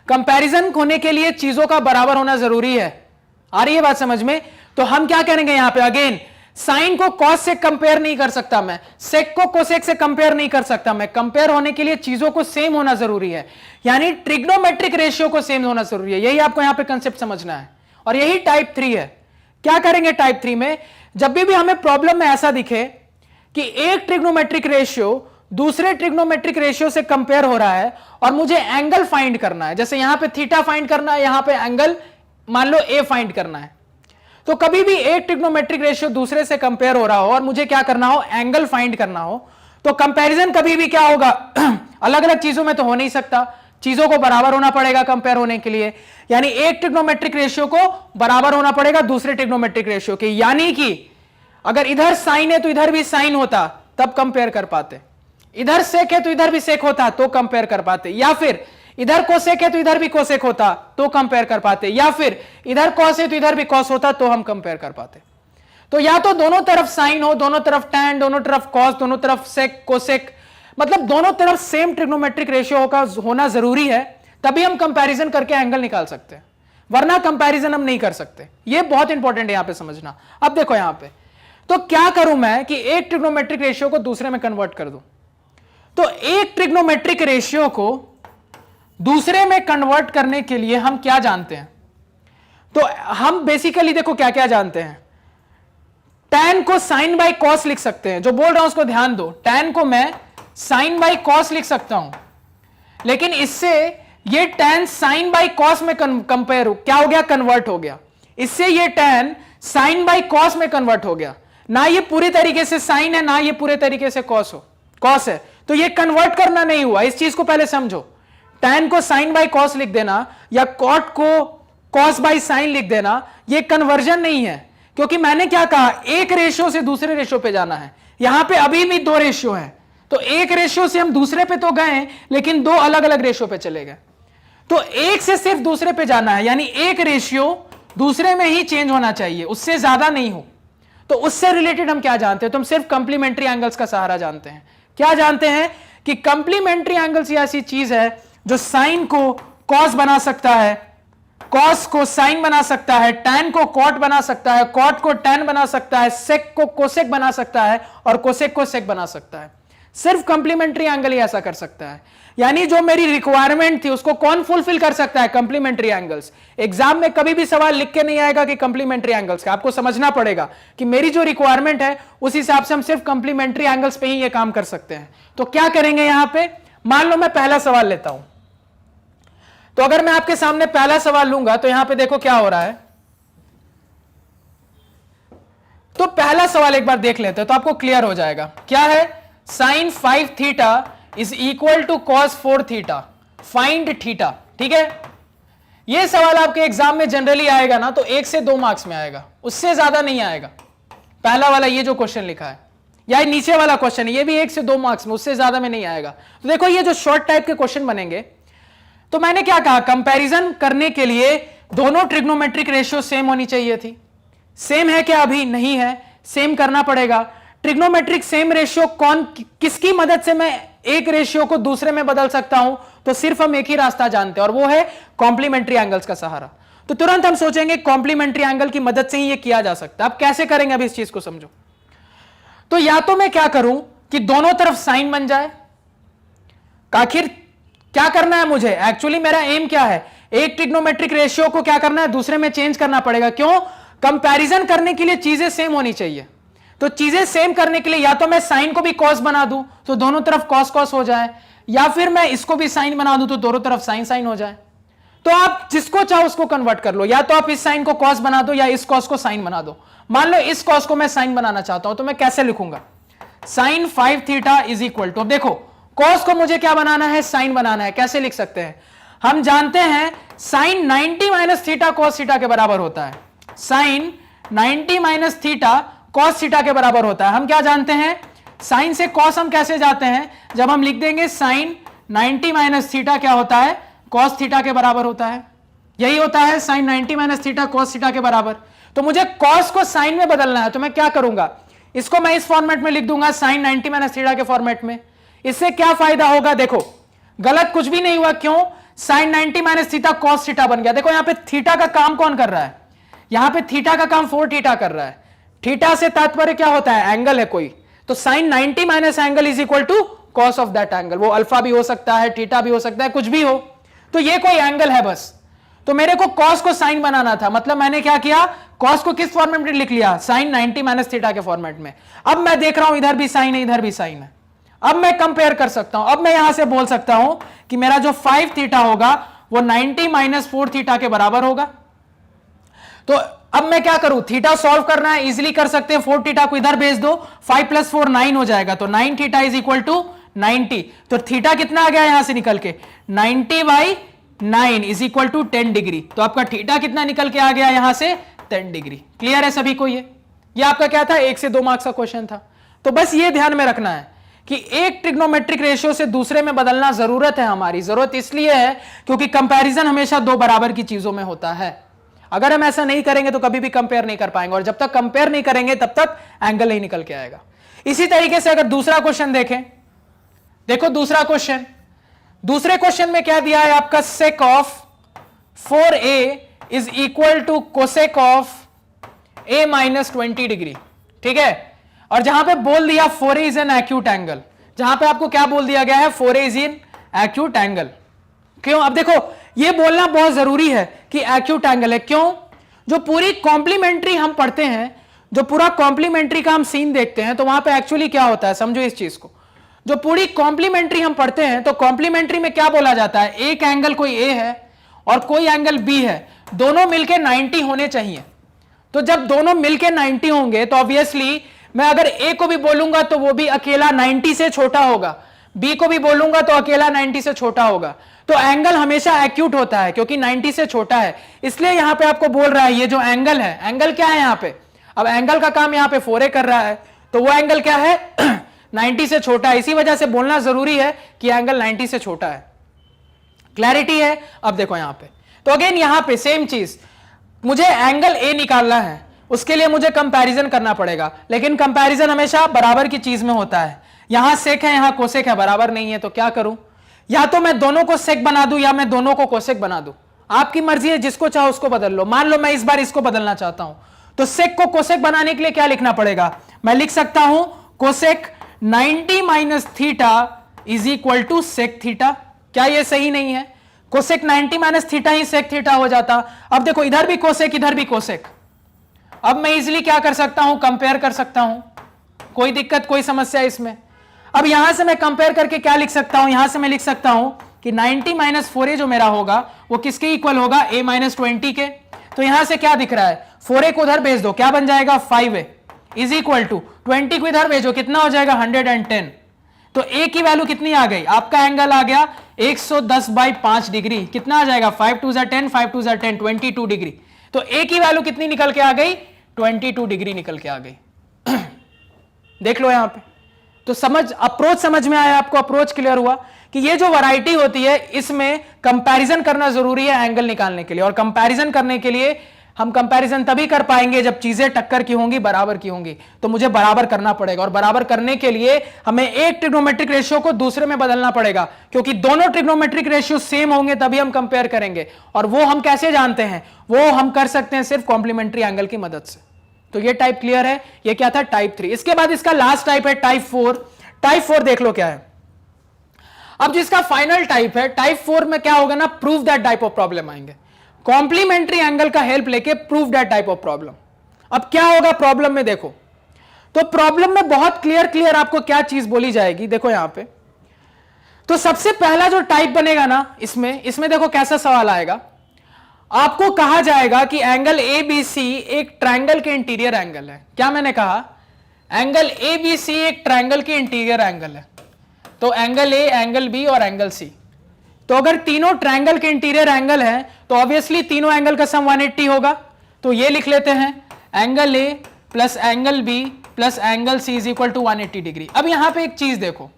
कंपैरिजन होने के लिए चीजों का बराबर होना जरूरी है। आ रही है बात समझ में? तो हम क्या करेंगे यहां पे, अगेन साइन को कॉस से कंपेयर नहीं कर सकता मैं, सेक को कोसेक से कंपेयर नहीं कर सकता मैं। कंपेयर होने के लिए चीजों को सेम होना जरूरी है, यानी ट्रिग्नोमेट्रिक रेशियो को सेम होना जरूरी है। यही आपको यहां पे कंसेप्ट समझना है, और यही टाइप 3 है। क्या करेंगे टाइप 3 में, जब भी हमें प्रॉब्लम में ऐसा दिखे कि एक ट्रिग्नोमेट्रिक रेशियो दूसरे ट्रिग्नोमेट्रिक रेशियो से कंपेयर हो रहा है और मुझे एंगल फाइंड करना है, जैसे यहां पे थीटा फाइंड करना है, यहां पे एंगल मान लो ए फाइंड करना है। तो कभी भी एक ट्रिग्नोमेट्रिक रेशियो दूसरे से कंपेयर हो रहा हो और मुझे क्या करना हो, एंगल फाइंड करना हो, तो कंपैरिजन कभी भी क्या होगा अलग अलग चीजों में तो हो नहीं सकता, चीजों को बराबर होना पड़ेगा कंपेयर होने के लिए। यानी एक ट्रिग्नोमेट्रिक रेशियो को बराबर होना पड़ेगा दूसरे ट्रिग्नोमेट्रिक रेशियो के, यानी कि अगर इधर साइन है तो इधर भी साइन होता तब कंपेयर कर पाते, इधर सेक है तो इधर भी सेक होता तो कंपेयर कर पाते, या फिर इधर कोसेक है तो इधर भी कोसेक होता तो कंपेयर कर पाते, या फिर इधर कॉस है तो इधर भी कॉस होता तो हम कंपेयर कर पाते। तो या तो दोनों तरफ साइन हो, दोनों तरफ टैन, दोनों तरफ कॉस, दोनों तरफ सेक कोसेक, मतलब दोनों तरफ सेम ट्रिग्नोमेट्रिक रेशियो का होना जरूरी है, तभी हम कंपैरिजन करके एंगल निकाल सकते हैं, वरना कंपैरिजन हम नहीं कर सकते। ये बहुत इंपॉर्टेंट है यहां पे समझना। अब देखो यहां पे, तो क्या करूं मैं कि एक ट्रिग्नोमेट्रिक रेशियो को दूसरे में कन्वर्ट कर दूं। तो एक ट्रिग्नोमेट्रिक रेशियो को दूसरे में कन्वर्ट करने के लिए हम क्या जानते हैं, तो हम बेसिकली देखो क्या क्या जानते हैं। tan को sin बाई कॉस लिख सकते हैं, जो बोल रहा हूं उसको ध्यान दो, tan को मैं sin बाई कॉस लिख सकता हूं, लेकिन इससे ये tan sin बाई कॉस में कंपेयर क्या हो गया, कन्वर्ट हो गया। इससे ये tan sin बाई कॉस में कन्वर्ट हो गया, ना ये पूरी तरीके से sin है ना ये पूरे तरीके से कॉस है, तो ये कन्वर्ट करना नहीं हुआ। इस चीज को पहले समझो, tan को sin बाई कॉस लिख देना या cot को cos बाई sin लिख देना, ये कन्वर्जन नहीं है, क्योंकि मैंने क्या कहा, एक रेशियो से दूसरे रेशियो पे जाना है। यहां पे अभी भी दो रेशियो हैं, तो एक रेशियो से हम दूसरे पे तो गए, लेकिन दो अलग अलग रेशियो पे चले गए। तो एक से सिर्फ दूसरे पे जाना है, यानी एक रेशियो दूसरे में ही चेंज होना चाहिए, उससे ज्यादा नहीं हो। तो उससे रिलेटेड हम क्या जानते हैं, तो हम सिर्फ कंप्लीमेंट्री एंगल्स का सहारा जानते हैं। क्या जानते हैं कि कंप्लीमेंट्री एंगल्स ये ऐसी चीज है जो साइन को कॉस बना सकता है, कॉस को साइन बना सकता है, टैन को कॉट बना सकता है, कॉट को टैन बना सकता है, सेक को कोसेक बना सकता है, और कोसेक को सेक बना सकता है। सिर्फ कंप्लीमेंट्री एंगल ही ऐसा कर सकता है। यानी जो मेरी रिक्वायरमेंट थी उसको कौन फुलफिल कर सकता है, कंप्लीमेंट्री एंगल्स। एग्जाम में कभी भी सवाल लिख के नहीं आएगा कि कंप्लीमेंट्री एंगल्स का, आपको समझना पड़ेगा कि मेरी जो रिक्वायरमेंट है उस हिसाब से हम सिर्फ कंप्लीमेंट्री एंगल्स पे ही ये काम कर सकते हैं। तो क्या करेंगे यहां पे, मान लो मैं पहला सवाल लेता हूं, तो अगर मैं आपके सामने पहला सवाल लूंगा तो यहां पे देखो क्या हो रहा है। तो पहला सवाल एक बार देख लेते हैं तो आपको क्लियर हो जाएगा। क्या है, sin 5 theta is equal to cos 4 theta, find theta. ठीक है, यह सवाल आपके एग्जाम में जनरली आएगा ना तो 1 से 2 मार्क्स में आएगा, उससे ज्यादा नहीं आएगा। पहला वाला ये जो क्वेश्चन लिखा है या नीचे वाला क्वेश्चन है, ये भी 1 से 2 मार्क्स में, उससे ज्यादा में नहीं आएगा। तो देखो ये जो शॉर्ट टाइप के क्वेश्चन बनेंगे, तो मैंने क्या कहा, कंपैरिजन करने के लिए दोनों ट्रिग्नोमेट्रिक रेशियो सेम होनी चाहिए थी। सेम है क्या? अभी नहीं है, सेम करना पड़ेगा। ट्रिग्नोमेट्रिक सेम रेशियो कौन, किसकी मदद से मैं एक रेशियो को दूसरे में बदल सकता हूं? तो सिर्फ हम एक ही रास्ता जानते हैं और वो है कॉम्प्लीमेंट्री एंगल्स का सहारा। तो तुरंत हम सोचेंगे कॉम्प्लीमेंट्री एंगल की मदद से ही ये किया जा सकता है। अब कैसे करेंगे, अब इस चीज को समझो। तो या तो मैं क्या करूं कि दोनों तरफ साइन बन जाए। आखिर क्या करना है मुझे, एक्चुअली मेरा एम क्या है, एक ट्रिग्नोमेट्रिक रेशियो को क्या करना है, दूसरे में चेंज करना पड़ेगा। क्यों? कंपैरिजन करने के लिए चीजें सेम होनी चाहिए। तो चीजें सेम करने के लिए या तो मैं साइन को भी कॉस बना दूं तो दोनों तरफ कॉस कॉस हो जाए, या फिर मैं इसको भी साइन बना दूं तो दोनों तरफ साइन साइन हो जाए। तो आप जिसको चाहो उसको कन्वर्ट कर लो, या तो आप इस साइन को कॉस बना दो या इस कॉस को साइन बना दो। मान लो इस कॉस को मैं साइन बनाना चाहता हूं, तो मैं कैसे लिखूंगा, sine 5 theta is equal to, देखो कॉस को मुझे क्या बनाना है, साइन बनाना है। कैसे लिख सकते हैं, हम जानते हैं sine 90 minus theta cos theta के बराबर होता है। Sine 90 minus theta cos theta के बराबर होता है। हम क्या जानते हैं, साइन से कॉस हम कैसे जाते हैं, जब हम लिख देंगे साइन 90 माइनस थीटा क्या होता है, कॉस थीटा के बराबर होता है। यही होता है sine 90 minus theta cos theta के बराबर। तो मुझे कॉस को साइन में बदलना है, तो मैं क्या करूंगा, इसको मैं इस फॉर्मेट में लिख दूंगा, साइन 90 माइनस थीटा के फॉर्मेट में। इससे क्या फायदा होगा, देखो गलत कुछ भी नहीं हुआ। क्यों? Sine 90 minus theta cos theta बन गया। देखो यहां पे थीटा का काम कौन कर रहा है, यहां पे थीटा का काम 4 थीटा कर रहा है। थीटा से तात्पर्य क्या होता है, एंगल है कोई। तो sine 90 minus angle is equal to cos of that angle. वो अल्फा भी हो सकता है, थीटा भी हो सकता है, कुछ भी हो। तो ये कोई एंगल है बस। तो मेरे को कॉस को साइन बनाना था, मतलब मैंने क्या किया, कॉस को किस फॉर्मेट में लिख लिया, साइन 90 माइनस थीटा के फॉर्मेट में। अब मैं देख रहा हूं इधर भी साइन है, इधर भी साइन है। अब मैं कंपेयर कर सकता हूं। अब मैं यहां से बोल सकता हूं कि मेरा जो 5 थीटा होगा वो 90 माइनस 4 थीटा के बराबर होगा। तो अब मैं क्या करूं, थीटा सॉल्व करना है, इजीली कर सकते हैं। 4 थीटा को इधर भेज दो, 5 प्लस 4 9 हो जाएगा। तो 9 थीटा इज इक्वल टू 90। तो थीटा कितना आ गया यहां से निकल के, 90 by 9 is equal to 10 degree. तो आपका थीटा कितना निकल के आ गया यहां से, 10 डिग्री। क्लियर है सभी को? ये आपका क्या था, 1 से 2 मार्क्स का क्वेश्चन था। तो बस ये ध्यान में रखना है कि एक ट्रिग्नोमेट्रिक रेशियो से दूसरे में बदलना जरूरत है। हमारी जरूरत इसलिए है क्योंकि कंपैरिजन हमेशा दो बराबर की चीजों में होता है। अगर हम ऐसा नहीं करेंगे तो कभी भी कंपेयर नहीं कर पाएंगे, और जब तक कंपेयर नहीं करेंगे तब तक एंगल नहीं निकल के आएगा। इसी तरीके से अगर दूसरा क्वेश्चन देखें, देखो दूसरा क्वेश्चन, दूसरे क्वेश्चन में क्या दिया है आपका, sec of 4a is equal to cosec of a minus 20 degree. ठीक है, और जहां पे बोल दिया 4a is an acute angle, जहां पे आपको क्या बोल दिया गया है, 4a is in acute angle. क्यों? अब देखो ये बोलना बहुत जरूरी है कि एक्यूट एंगल है। क्यों? जो पूरी कॉम्प्लीमेंट्री हम पढ़ते हैं, जो पूरा कॉम्प्लीमेंट्री का हम सीन देखते हैं, तो वहां पे एक्चुअली क्या होता है, समझो इस चीज को। जो पूरी कॉम्प्लीमेंट्री हम पढ़ते हैं तो कॉम्प्लीमेंट्री में क्या बोला जाता है, एक एंगल कोई ए है और कोई एंगल बी है, दोनों मिलके 90 होने चाहिए। तो जब दोनों मिलके 90 होंगे तो ऑब्वियसली मैं अगर ए को भी बोलूंगा तो वो भी अकेला 90 से छोटा होगा, बी को भी बोलूंगा तो अकेला 90 से छोटा होगा। तो एंगल हमेशा एक्यूट होता है क्योंकि 90 से छोटा है। इसलिए यहां पे आपको बोल रहा है ये जो एंगल है, एंगल क्या है यहां पे, अब एंगल का काम यहां पे 4a कर रहा है, तो वो एंगल क्या है 90 से छोटा है। इसी वजह से बोलना जरूरी है कि एंगल 90 से छोटा है। क्लैरिटी है? अब देखो यहां पे, तो अगेन यहां पे सेम चीज, मुझे एंगल ए निकालना है, उसके लिए मुझे कंपैरिजन करना पड़ेगा, लेकिन कंपैरिजन हमेशा बराबर की चीज में होता है। यहां सेक है, यहां कोसेक है, बराबर नहीं है। तो क्या करूं, या तो मैं दोनों को सेक बना दूं या मैं दोनों को कोसेक बना दूं, आपकी मर्जी है, जिसको चाहो उसको बदल लो। मान लो मैं इस बार इसको बदलना चाहता हूं, तो सेक को कोसेक बनाने के लिए क्या लिखना पड़ेगा, मैं लिख सकता हूं cosec 90 minus theta is equal to sec theta. क्या ये सही नहीं है, कोसेक 90 माइनस थीटा ही सेक थीटा हो जाता। अब देखो इधर भी कोसेक, इधर भी कोसेक। अब मैं इजीली क्या कर सकता हूं, कंपेयर कर सकता हूं, कोई दिक्कत कोई समस्या इसमें। अब यहां से मैं कंपेयर करके क्या लिख सकता हूं, यहां से मैं लिख सकता हूं कि 90 माइनस 4a जो मेरा होगा वो किसके इक्वल होगा, a माइनस 20 के। तो यहां से क्या दिख रहा है, 4a को उधर भेज दो, क्या बन जाएगा 5a इज इक्वल टू 20 को इधर भेजो, कितना हो जाएगा 110। तो a की वैल्यू कितनी आ गई, आपका एंगल आ गया 110/5 डिग्री। कितना आ जाएगा 5 2 10, 5 2 10, 22 डिग्री। तो a की वैल्यू कितनी निकल के आ गई, 22 डिग्री निकल के आ गई। देख लो यहां पे। तो अप्रोच समझ में आया आपको, अप्रोच क्लियर हुआ कि ये जो वैरायटी होती है इसमें कंपैरिजन करना जरूरी है एंगल निकालने के लिए, और कंपैरिजन करने के लिए हम कंपैरिजन तभी कर पाएंगे जब चीजें टक्कर की होंगी, बराबर की होंगी। तो मुझे बराबर करना पड़ेगा, और बराबर करने के लिए हमें एक ट्रिग्नोमेट्रिक रेशियो को दूसरे में बदलना पड़ेगा, क्योंकि दोनों ट्रिग्नोमेट्रिक रेशियो सेम होंगे तभी हम कंपेयर करेंगे। और वो हम कैसे जानते हैं? वो हम कर सकते हैं सिर्फ कॉम्प्लीमेंट्री एंगल की मदद से। तो ये टाइप क्लियर है, ये क्या था? टाइप 3। इसके बाद इसका लास्ट टाइप है टाइप 4। टाइप 4 देख लो क्या है। अब जिसका फाइनल टाइप है टाइप 4 में क्या होगा ना, prove that type of problem आएंगे, कॉम्प्लीमेंट्री एंगल का हेल्प लेके prove that type of problem. अब क्या होगा प्रॉब्लम में? देखो तो प्रॉब्लम में बहुत क्लियर आपको क्या चीज बोली जाएगी, देखो यहां पे। तो सबसे पहला जो टाइप बनेगा ना इसमें देखो कैसा सवाल आएगा। आपको कहा जाएगा कि एंगल ABC एक ट्रायंगल के इंटीरियर एंगल है। क्या मैंने कहा? एंगल ABC एक ट्रायंगल के इंटीरियर एंगल है। तो एंगल A, एंगल B और एंगल C। तो अगर तीनों ट्रायंगल के इंटीरियर एंगल हैं तो ऑब्वियसली तीनों एंगल का सम 180 होगा। तो ये लिख लेते हैं, angle A plus angle B plus angle C is equal to 180 degree. अब यहां पे एक चीज देखो,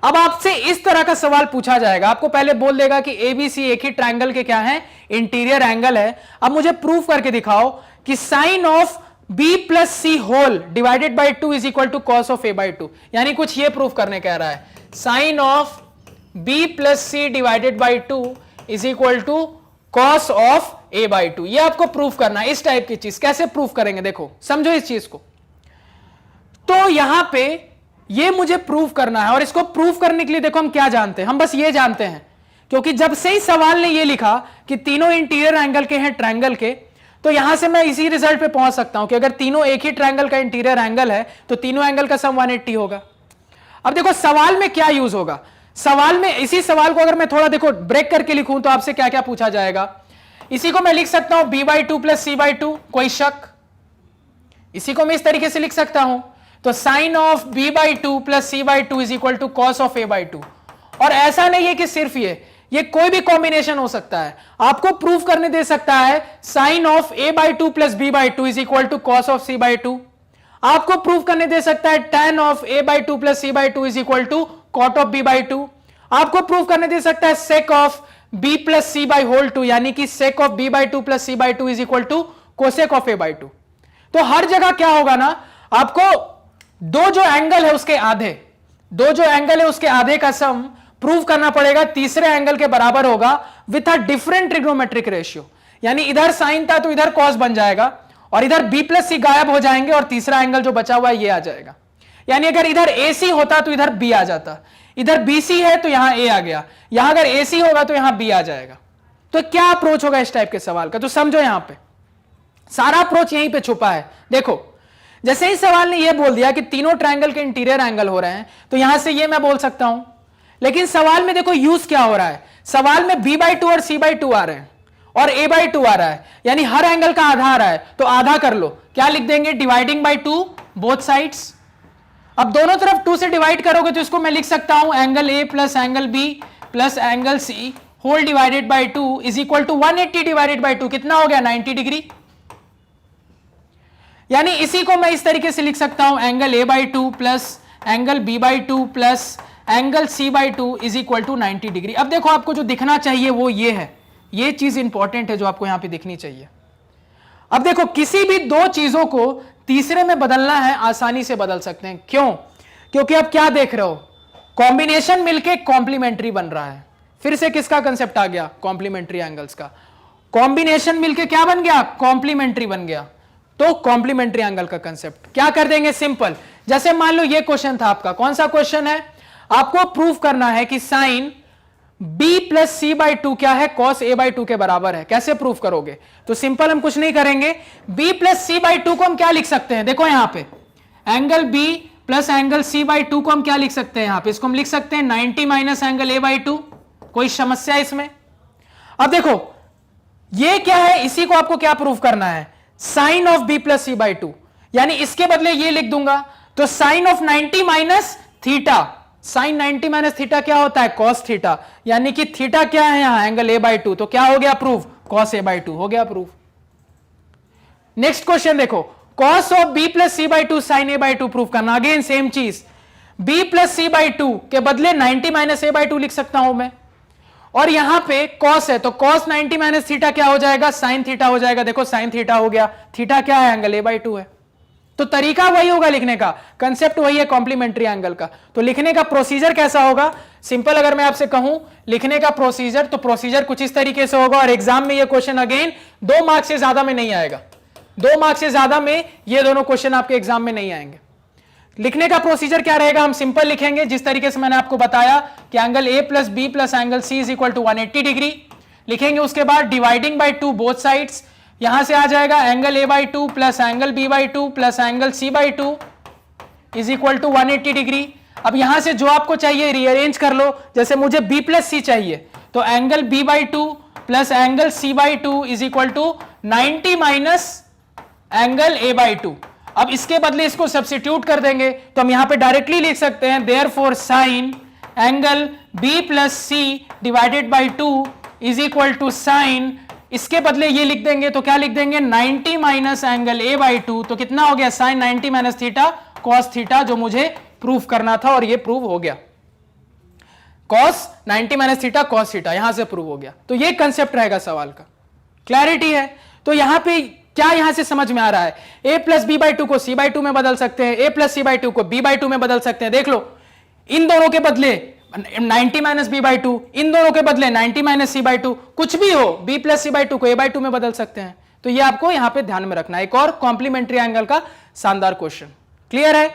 अब आपसे इस तरह का सवाल पूछा जाएगा, आपको पहले बोल देगा कि ABC एक ही ट्रायंगल के क्या है? इंटीरियर एंगल है। अब मुझे प्रूफ करके दिखाओ कि sine of B plus C whole divided by 2 is equal to cos of A by 2। यानी कुछ ये प्रूफ करने कह रहा है, sine of B plus C divided by 2 is equal to cos of A by 2। ये आपको प्रूफ करना है। इस टाइप की चीज कैसे प्रूफ करेंगे? देखो समझो इस चीज को। तो यहां पे ये मुझे प्रूफ करना है, और इसको प्रूफ करने के लिए देखो हम क्या जानते हैं, हम बस ये जानते हैं, क्योंकि जब से ही सवाल ने ये लिखा कि तीनों इंटीरियर एंगल के हैं ट्रायंगल के, तो यहां से मैं इसी रिजल्ट पे पहुंच सकता हूं कि अगर तीनों एक ही ट्रायंगल का इंटीरियर एंगल है तो तीनों एंगल का सम 180 होगा। अब देखो सवाल में क्या यूज होगा, सवाल में इसी सवाल को अगर मैं थोड़ा देखो ब्रेक करके लिखूं तो आपसे क्या क्या पूछा जाएगा। इसी को मैं लिख सकता हूं B/2 प्लस C/2, कोई शक? इसी को मैं इस तरीके से लिख सकता हूं, तो sine of B/2 plus C/2 is equal to cos of A/2। और ऐसा नहीं है कि सिर्फ ये कोई भी कॉम्बिनेशन हो सकता है, आपको प्रूफ करने दे सकता है sine of A/2 plus B/2 is equal to cos of C/2। आपको प्रूफ करने दे सकता है tan of A/2 plus C/2 is equal to cot of B/2। आपको प्रूफ करने दे सकता है sec of B plus C/2 यानी कि sec of B/2 plus C/2 is equal to cosec of A/2। तो हर जगह क्या होगा ना, आपको दो जो एंगल है उसके आधे का सम प्रूव करना पड़ेगा, तीसरे एंगल के बराबर होगा with a different trigonometric ratio. यानी इधर साइन था तो इधर कॉस बन जाएगा, और इधर B प्लस C गायब हो जाएंगे और तीसरा एंगल जो बचा हुआ है ये आ जाएगा। यानी अगर इधर AC होता तो इधर B आ जाता, इधर BC है तो यहां A आ गया, यहां अगर AC होगा तो यहां B आ जाएगा। तो क्या अप्रोच होगा इस टाइप के सवाल का? तो समझो यहां पे सारा अप्रोच यहीं पे छुपा है। देखो जैसे ही सवाल ने यह बोल दिया कि तीनों ट्रायंगल के इंटीरियर एंगल हो रहे हैं, तो यहां से यह मैं बोल सकता हूं, लेकिन सवाल में देखो यूज क्या हो रहा है, सवाल में B/2 और C/2 आ रहे हैं और A/2 आ रहा है, यानी हर एंगल का आधा आ रहा है। तो आधा कर लो, क्या लिख देंगे? Dividing by 2 both sides. अब दोनों तरफ 2 से डिवाइड करोगे तो इसको मैं लिख सकता हूं angle A plus angle B plus angle C whole divided by 2 is equal to 180 divided by 2। कितना हो गया? 90 डिग्री। यानी इसी को मैं इस तरीके से लिख सकता हूं angle A/2 plus angle B/2 plus angle C/2 is equal to 90 degree. अब देखो आपको जो दिखना चाहिए वो ये है, ये चीज इंपॉर्टेंट है जो आपको यहां पे दिखनी चाहिए। अब देखो किसी भी दो चीजों को तीसरे में बदलना है, आसानी से बदल सकते हैं। क्यों? क्योंकि अब क्या देख रहे हो, कॉम्बिनेशन मिलके कॉम्प्लीमेंट्री बन रहा है। फिर से किसका कंसेप्ट आ गया? कॉम्प्लीमेंट्री एंगल्स का। कॉम्बिनेशन मिलके क्या बन गया? कॉम्प्लीमेंट्री बन गया। तो कॉम्प्लीमेंट्री एंगल का कंसेप्ट क्या कर देंगे? सिंपल, जैसे मान लो ये क्वेश्चन था आपका, कौन सा क्वेश्चन है? आपको प्रूफ करना है कि साइन B प्लस C/2 क्या है? cos A/2 के बराबर है। कैसे प्रूफ करोगे? तो सिंपल, हम कुछ नहीं करेंगे, B प्लस C/2 को हम क्या लिख सकते हैं? देखो यहां पे angle B plus angle C/2 को हम क्या लिख सकते हैं? यहां पे इसको हम लिख सकते हैं 90 माइनस एंगल A/2। कोई समस्या इसमें? अब देखो ये क्या है, इसी को आपको क्या प्रूफ करना है? Sine of B plus C/2, यानी इसके बदले ये लिख दूंगा, तो sine of 90 minus theta, sine 90 minus theta क्या होता है? कॉस थीटा, यानी कि थीटा क्या है यहां? Angle A/2। तो क्या हो गया प्रूफ? कॉस A/2 हो गया प्रूफ। नेक्स्ट क्वेश्चन देखो, cos of B plus C by two sine A by two prove करना। अगेन सेम चीज, B plus C by two के बदले 90 माइनस ए बाई टू लिख सकता हूं मैं, और यहां पे कॉस है तो कॉस 90 माइनस थीटा क्या हो जाएगा, साइन थीटा हो जाएगा। देखो साइन थीटा हो गया, थीटा क्या है, एंगल ए बाई टू है। तो तरीका वही होगा लिखने का, कंसेप्ट वही है कॉम्प्लीमेंट्री एंगल का। तो लिखने का प्रोसीजर कैसा होगा, सिंपल अगर मैं आपसे कहूं लिखने का प्रोसीजर, तो प्रोसीजर कुछ इस तरीके से होगा। और एग्जाम में ये क्वेश्चन अगेन 2 मार्क्स से ज्यादा में नहीं आएगा, 2 मार्क्स से ज्यादा में ये दोनों क्वेश्चन आपके एग्जाम में नहीं आएंगे। लिखने का प्रोसीजर क्या रहेगा, हम सिंपल लिखेंगे जिस तरीके से मैंने आपको बताया कि angle A plus B plus angle C is equal to 180 degree लिखेंगे। उसके बाद dividing by two both sides, यहां से आ जाएगा angle A by two plus angle B by two plus angle C by two is equal to 180 degree. अब यहां से जो आपको चाहिए रीअरेंज कर लो, जैसे मुझे बी प्लस सी चाहिए तो angle B by two plus angle C by two is equal to 90 minus angle A by two. अब इसके बदले इसको सब्स्टिट्यूट कर देंगे तो हम यहां पे डायरेक्टली लिख सकते हैं therefore sine angle B plus C divided by two is equal to sine, इसके बदले ये लिख देंगे तो क्या लिख देंगे 90 minus angle A by two, तो कितना हो गया sine 90 minus theta cos theta, जो मुझे प्रूफ करना था और ये प्रूव हो गया। Cos 90 minus theta cos theta यहां से प्रूव हो गया। तो ये कंसेप्ट रहेगा सवाल का, क्लैरिटी है। तो यहां पे क्या यहां से समझ में आ रहा है, ए प्लस बी बाई टू को सी बाई टू में बदल सकते हैं, ए प्लस सी बाई टू को बी बाई टू में बदल सकते हैं। देख लो इन दोनों के बदले 90 माइनस बी बाई टू, इन दोनों के बदले 90 माइनस सी बाई टू, कुछ भी हो B plus C by two को ए बाई टू में बदल सकते हैं। तो ये आपको यहां पे ध्यान में रखना है। एक और कॉम्प्लीमेंट्री एंगल का शानदार क्वेश्चन, क्लियर है।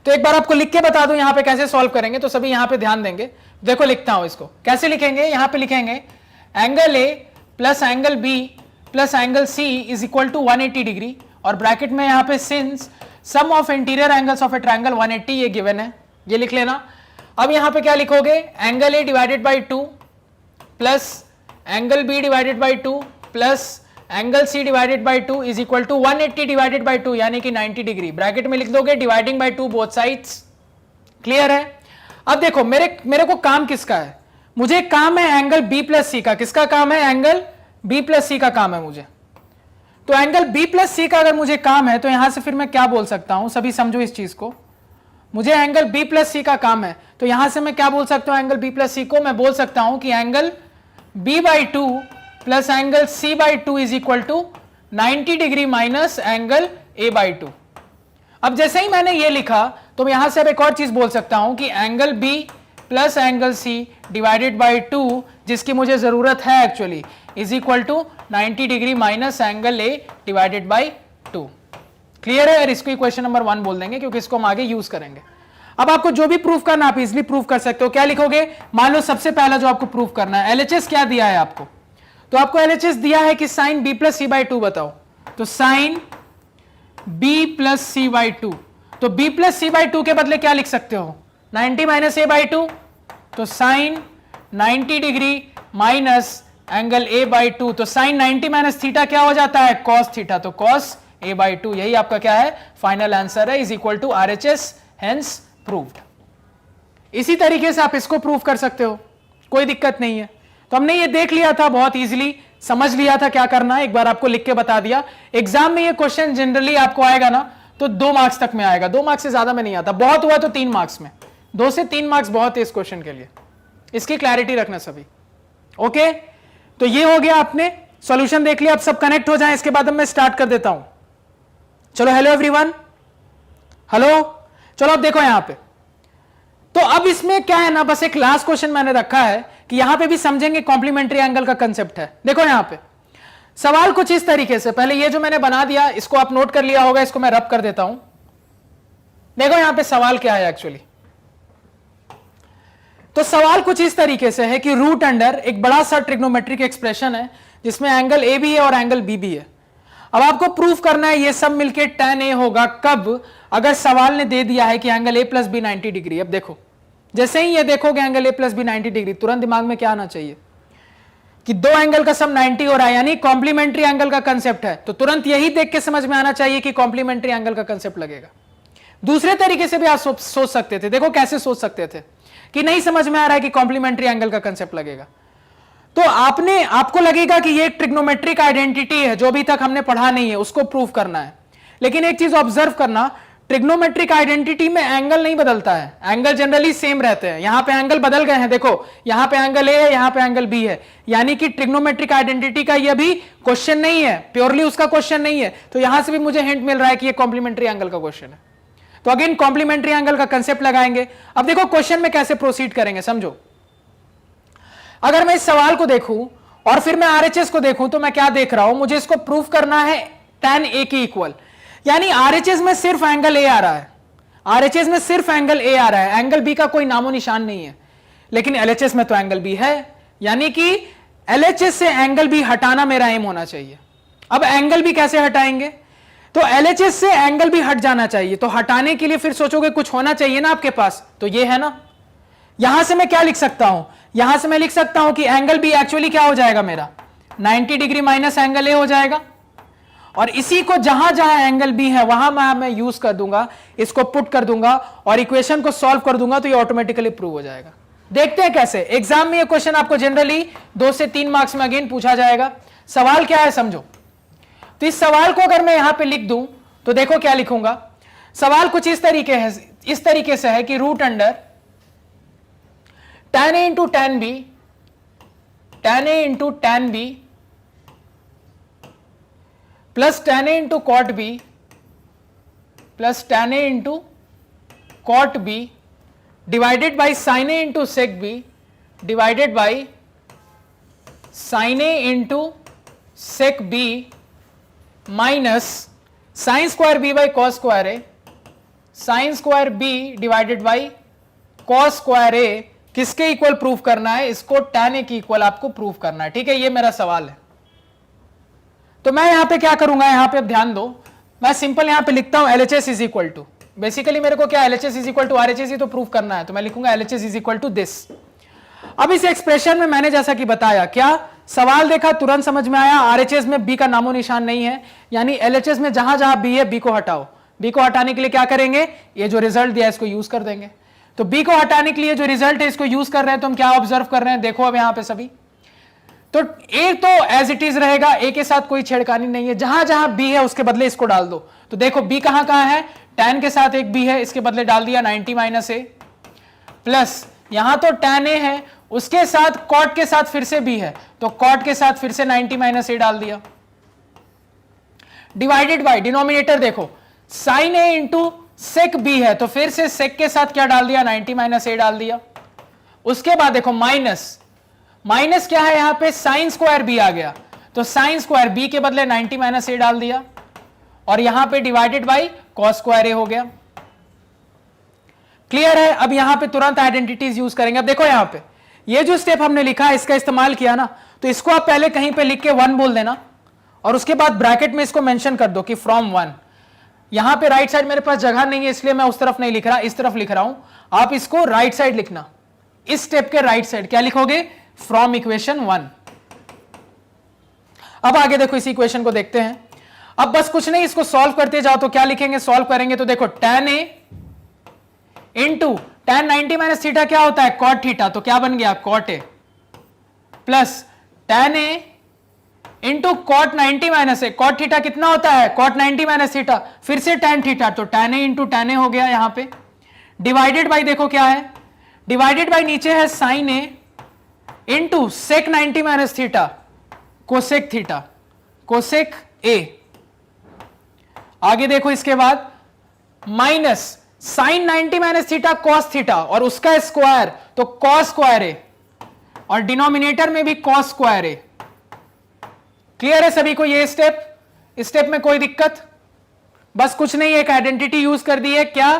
तो एक बार आपको लिख के बता दूं यहां पे कैसे सॉल्व करेंगे, तो सभी यहां पे ध्यान देंगे। देखो लिखता हूं इसको, कैसे लिखेंगे, यहां पे लिखेंगे angle A plus angle B plus angle C is equal to 180 degree, और ब्रैकेट में यहां पे since sum of interior angles of a triangle 180 ये गिवन है, ये लिख लेना। अब यहां पे क्या लिखोगे, angle A divided by 2 plus angle B divided by 2 plus angle C divided by 2 is equal to 180 divided by 2 यानी कि 90 डिग्री, ब्रैकेट में लिख दोगे dividing by 2 both sides, clear है। अब देखो मेरे को काम किसका है, मुझे काम है एंगल बी प्लस सी का। किसका काम है, एंगल बी प्लस सी का काम है मुझे। तो एंगल बी प्लस सी का अगर मुझे काम है तो यहां से फिर मैं क्या बोल सकता हूं, सभी समझो इस चीज को, मुझे एंगल बी प्लस सी का काम है तो यहां से मैं क्या बोल सकता हूं, एंगल बी प्लस सी को मैं बोल सकता हूं कि angle B by two plus angle C by two is equal to 90 degree minus angle A by two. अब जैसे ही मैंने ये लिखा तो मैं यहां से अब एक और चीज बोल सकता हूं कि angle B plus angle C divided by two, जिसकी मुझे जरूरत है actually, is equal to 90 degree minus angle A divided by two, clear है। और इसको क्वेश्चन नंबर 1 बोल देंगे क्योंकि इसको हम आगे यूज करेंगे। अब आपको जो भी प्रूफ करना आप इजिली प्रूफ कर सकते हो। क्या लिखोगे, मान लो सबसे पहला जो आपको प्रूफ करना है, एलएचएस क्या दिया है आपको, तो आपको एलएचएस दिया है कि sine B plus C by two बताओ, तो sine B plus C by two, तो B plus C by two के बदले क्या लिख सकते हो, 90 माइनस ए बाई टू, तो sine 90 degree minus angle A by two, तो साइन 90 माइनस थीटा क्या हो जाता है, कॉस थीटा, तो कॉस ए बाई टू, यही आपका क्या है फाइनल आंसर है, is equal to RHS, hence proved. इसी तरीके से आप इसको प्रूव कर सकते हो, कोई दिक्कत नहीं है। तो हमने ये देख लिया था, बहुत इजीली समझ लिया था क्या करना है, एक बार आपको लिख के बता दिया। एग्जाम में ये क्वेश्चन जनरली आपको आएगा ना तो 2 मार्क्स तक में आएगा, 2 मार्क्स से ज्यादा में नहीं आता, बहुत हुआ तो 3 मार्क्स में, 2 से 3 मार्क्स बहुत है इस क्वेश्चन के लिए, इसकी क्लैरिटी रखना सभी। ओके, तो ये हो गया, आपने सॉल्यूशन देख लिया। अब सब कनेक्ट हो जाए, इसके बाद मैं स्टार्ट कर देता हूं। चलो हेलो एवरीवन, हेलो, चलो अब देखो यहां पे, तो अब इसमें क्या है ना, बस एक लास्ट क्वेश्चन मैंने रखा है कि यहां पे भी समझेंगे कॉम्प्लीमेंट्री एंगल का कंसेप्ट है। देखो यहां पे सवाल कुछ इस तरीके से, पहले ये जो मैंने बना दिया इसको आप नोट कर लिया होगा, इसको मैं रब कर देता हूं। देखो यहां पे सवाल क्या है एक्चुअली, तो सवाल कुछ इस तरीके से है कि रूट अंडर एक बड़ा सा ट्रिग्नोमेट्रिक एक्सप्रेशन है जिसमें एंगल ए भी है और एंगल बी भी है। अब आपको प्रूफ करना है ये सब मिलके tan a होगा कब, अगर सवाल ने दे दिया है कि angle a plus B 90 degree. अब देखो जैसे ही ये देखोगे angle a plus B 90 degree, तुरंत दिमाग में क्या आना चाहिए कि 2 एंगल का सम 90 हो रहा है, यानी कॉम्प्लीमेंट्री एंगल का कंसेप्ट है। तो तुरंत यही देख के समझ में आना चाहिए कि कॉम्प्लीमेंट्री एंगल का कंसेप्ट लगेगा। दूसरे तरीके से भी आप सोच सकते थे, देखो कैसे सोच सकते थे कि नहीं समझ में आ रहा है कि कॉम्प्लीमेंट्री एंगल का कंसेप्ट लगेगा, तो आपको लगेगा कि ये एक ट्रिग्नोमेट्रिक आइडेंटिटी है जो अभी तक हमने पढ़ा नहीं है, उसको प्रूव करना है। लेकिन एक चीज ऑब्जर्व करना, ट्रिग्नोमेट्रिक आइडेंटिटी में एंगल नहीं बदलता है, एंगल जनरली सेम रहते हैं। यहां पे एंगल बदल गए हैं, देखो यहां पे एंगल ए है, यहां पे एंगल बी है, यानी कि ट्रिग्नोमेट्रिक आइडेंटिटी का ये भी क्वेश्चन नहीं है, प्योरली उसका क्वेश्चन नहीं है। तो यहां से भी मुझे हिंट मिल रहा है कि ये कॉम्प्लीमेंट्री एंगल का क्वेश्चन है। तो अगेन कॉम्प्लीमेंट्री एंगल का कंसेप्ट लगाएंगे। अब देखो क्वेश्चन में कैसे प्रोसीड करेंगे, समझो। अगर मैं इस सवाल को देखूं और फिर मैं आरएचएस को देखूं तो मैं क्या देख रहा हूं, मुझे इसको प्रूफ करना है tan a के इक्वल, यानी आरएचएस में सिर्फ एंगल ए आ रहा है, आरएचएस में सिर्फ एंगल ए आ रहा है, एंगल बी का कोई नामो निशान नहीं है। लेकिन एलएचएस में तो एंगल बी है, यानी कि एलएचएस से एंगल बी हटाना मेरा एम होना चाहिए। अब एंगल बी कैसे हटाएंगे, तो एलएचएस से एंगल भी हट जाना चाहिए। तो हटाने के लिए फिर सोचोगे कुछ होना चाहिए ना आपके पास, तो ये है ना। यहां से मैं क्या लिख सकता हूं, यहां से मैं लिख सकता हूं कि एंगल बी एक्चुअली क्या हो जाएगा मेरा 90 डिग्री माइनस एंगल ए हो जाएगा। और इसी को जहां जहां एंगल बी है वहां मैं यूज कर दूंगा, इसको पुट कर दूंगा और इक्वेशन को सॉल्व कर दूंगा, तो ये ऑटोमेटिकली प्रूव हो जाएगा। देखते हैं कैसे। एग्जाम में ये क्वेश्चन आपको जनरली 2 से 3 मार्क्स में अगेन पूछा जाएगा। सवाल क्या है समझो। तो इस सवाल को अगर मैं यहां पे लिख दूं तो देखो क्या लिखूंगा। सवाल कुछ इस तरीके से है कि root under tan a into tan b, tan a into tan b plus tan a into cot b plus tan a into cot b divided by sin a into sec b divided by sin a into sec b minus sine square b by cos square a, sine square b divided by cos square a किसके equal proof करना है, इसको tan a की equal आपको proof करना है। ठीक है, ये मेरा सवाल है। तो मैं यहां पे क्या करूंगा, यहां पे अब ध्यान दो, मैं सिंपल यहां पे लिखता हूं LHS is equal to, basically मेरे को क्या LHS is equal to RHS ही तो प्रूफ करना है, तो मैं लिखूंगा LHS is equal to this. अब इस एक्सप्रेशन में मैंने जैसा कि बताया, क्या सवाल देखा तुरंत समझ में आया, RHS में B का नामो निशान नहीं है, यानी LHS में जहां जहां B है B को हटाओ। B को हटाने के लिए क्या करेंगे, ये जो रिजल्ट दिया है इसको यूज कर देंगे। तो B को हटाने के लिए जो रिजल्ट है इसको यूज कर रहे हैं, तो हम क्या ऑब्जर्व कर रहे हैं, देखो अब यहां पे सभी, तो A तो एज इट इज रहेगा, A के साथ कोई छेड़खानी नहीं है, जहां जहां B है उसके बदले इसको डाल दो। तो देखो B कहां कहां है, tan के साथ एक B है, इसके बदले डाल दिया 90 माइनस ए, प्लस यहां तो tan A है, उसके साथ cot के साथ फिर से B है, तो cot के साथ फिर से 90 माइनस ए डाल दिया, डिवाइडेड बाई डिनोमिनेटर देखो sin A into sec b है, तो फिर से sec के साथ क्या डाल दिया 90 माइनस ए डाल दिया। उसके बाद देखो माइनस क्या है यहां पे, साइन स्क्वायर b आ गया, तो साइन स्क्वायर b के बदले 90 माइनस ए डाल दिया, और यहां पे डिवाइडेड बाई cos स्क्वायर ए हो गया। क्लियर है। अब यहां पे तुरंत आइडेंटिटीज यूज करेंगे। अब देखो यहां पे ये जो स्टेप हमने लिखा है इसका इस्तेमाल किया ना, तो इसको आप पहले कहीं पे लिख के 1 बोल देना, और उसके बाद ब्रैकेट में इसको मेंशन कर दो कि फ्रॉम 1। यहां पे राइट साइड मेरे पास जगह नहीं है इसलिए मैं उस तरफ नहीं लिख रहा, इस तरफ लिख रहा हूं। आप इसको राइट साइड लिखना, इस स्टेप के राइट साइड क्या लिखोगे, फ्रॉम इक्वेशन 1। अब आगे देखो इस इक्वेशन को देखते हैं। अब बस कुछ नहीं, इसको सॉल्व करते जाओ। तो क्या लिखेंगे, सॉल्व करेंगे तो देखो tan a into tan 90 minus theta क्या होता है, cot थीटा, तो क्या बन गया cot a, plus tan a into cot 90 minus A, cot theta कितना होता है, cot 90 माइनस थीटा, फिर से tan थीटा, तो tan a into tan a हो गया यहां पे, डिवाइडेड बाई देखो क्या है, डिवाइडेड बाई नीचे है sin a into sec 90 minus theta cosec theta, cosec a। आगे देखो इसके बाद minus sin 90 minus theta cos theta, और उसका स्क्वायर तो cos स्क्वायर a, और डिनोमिनेटर में भी cos स्क्वायर a। क्लियर है सभी को ये स्टेप में कोई दिक्कत, बस कुछ नहीं, एक आइडेंटिटी यूज कर दी है क्या,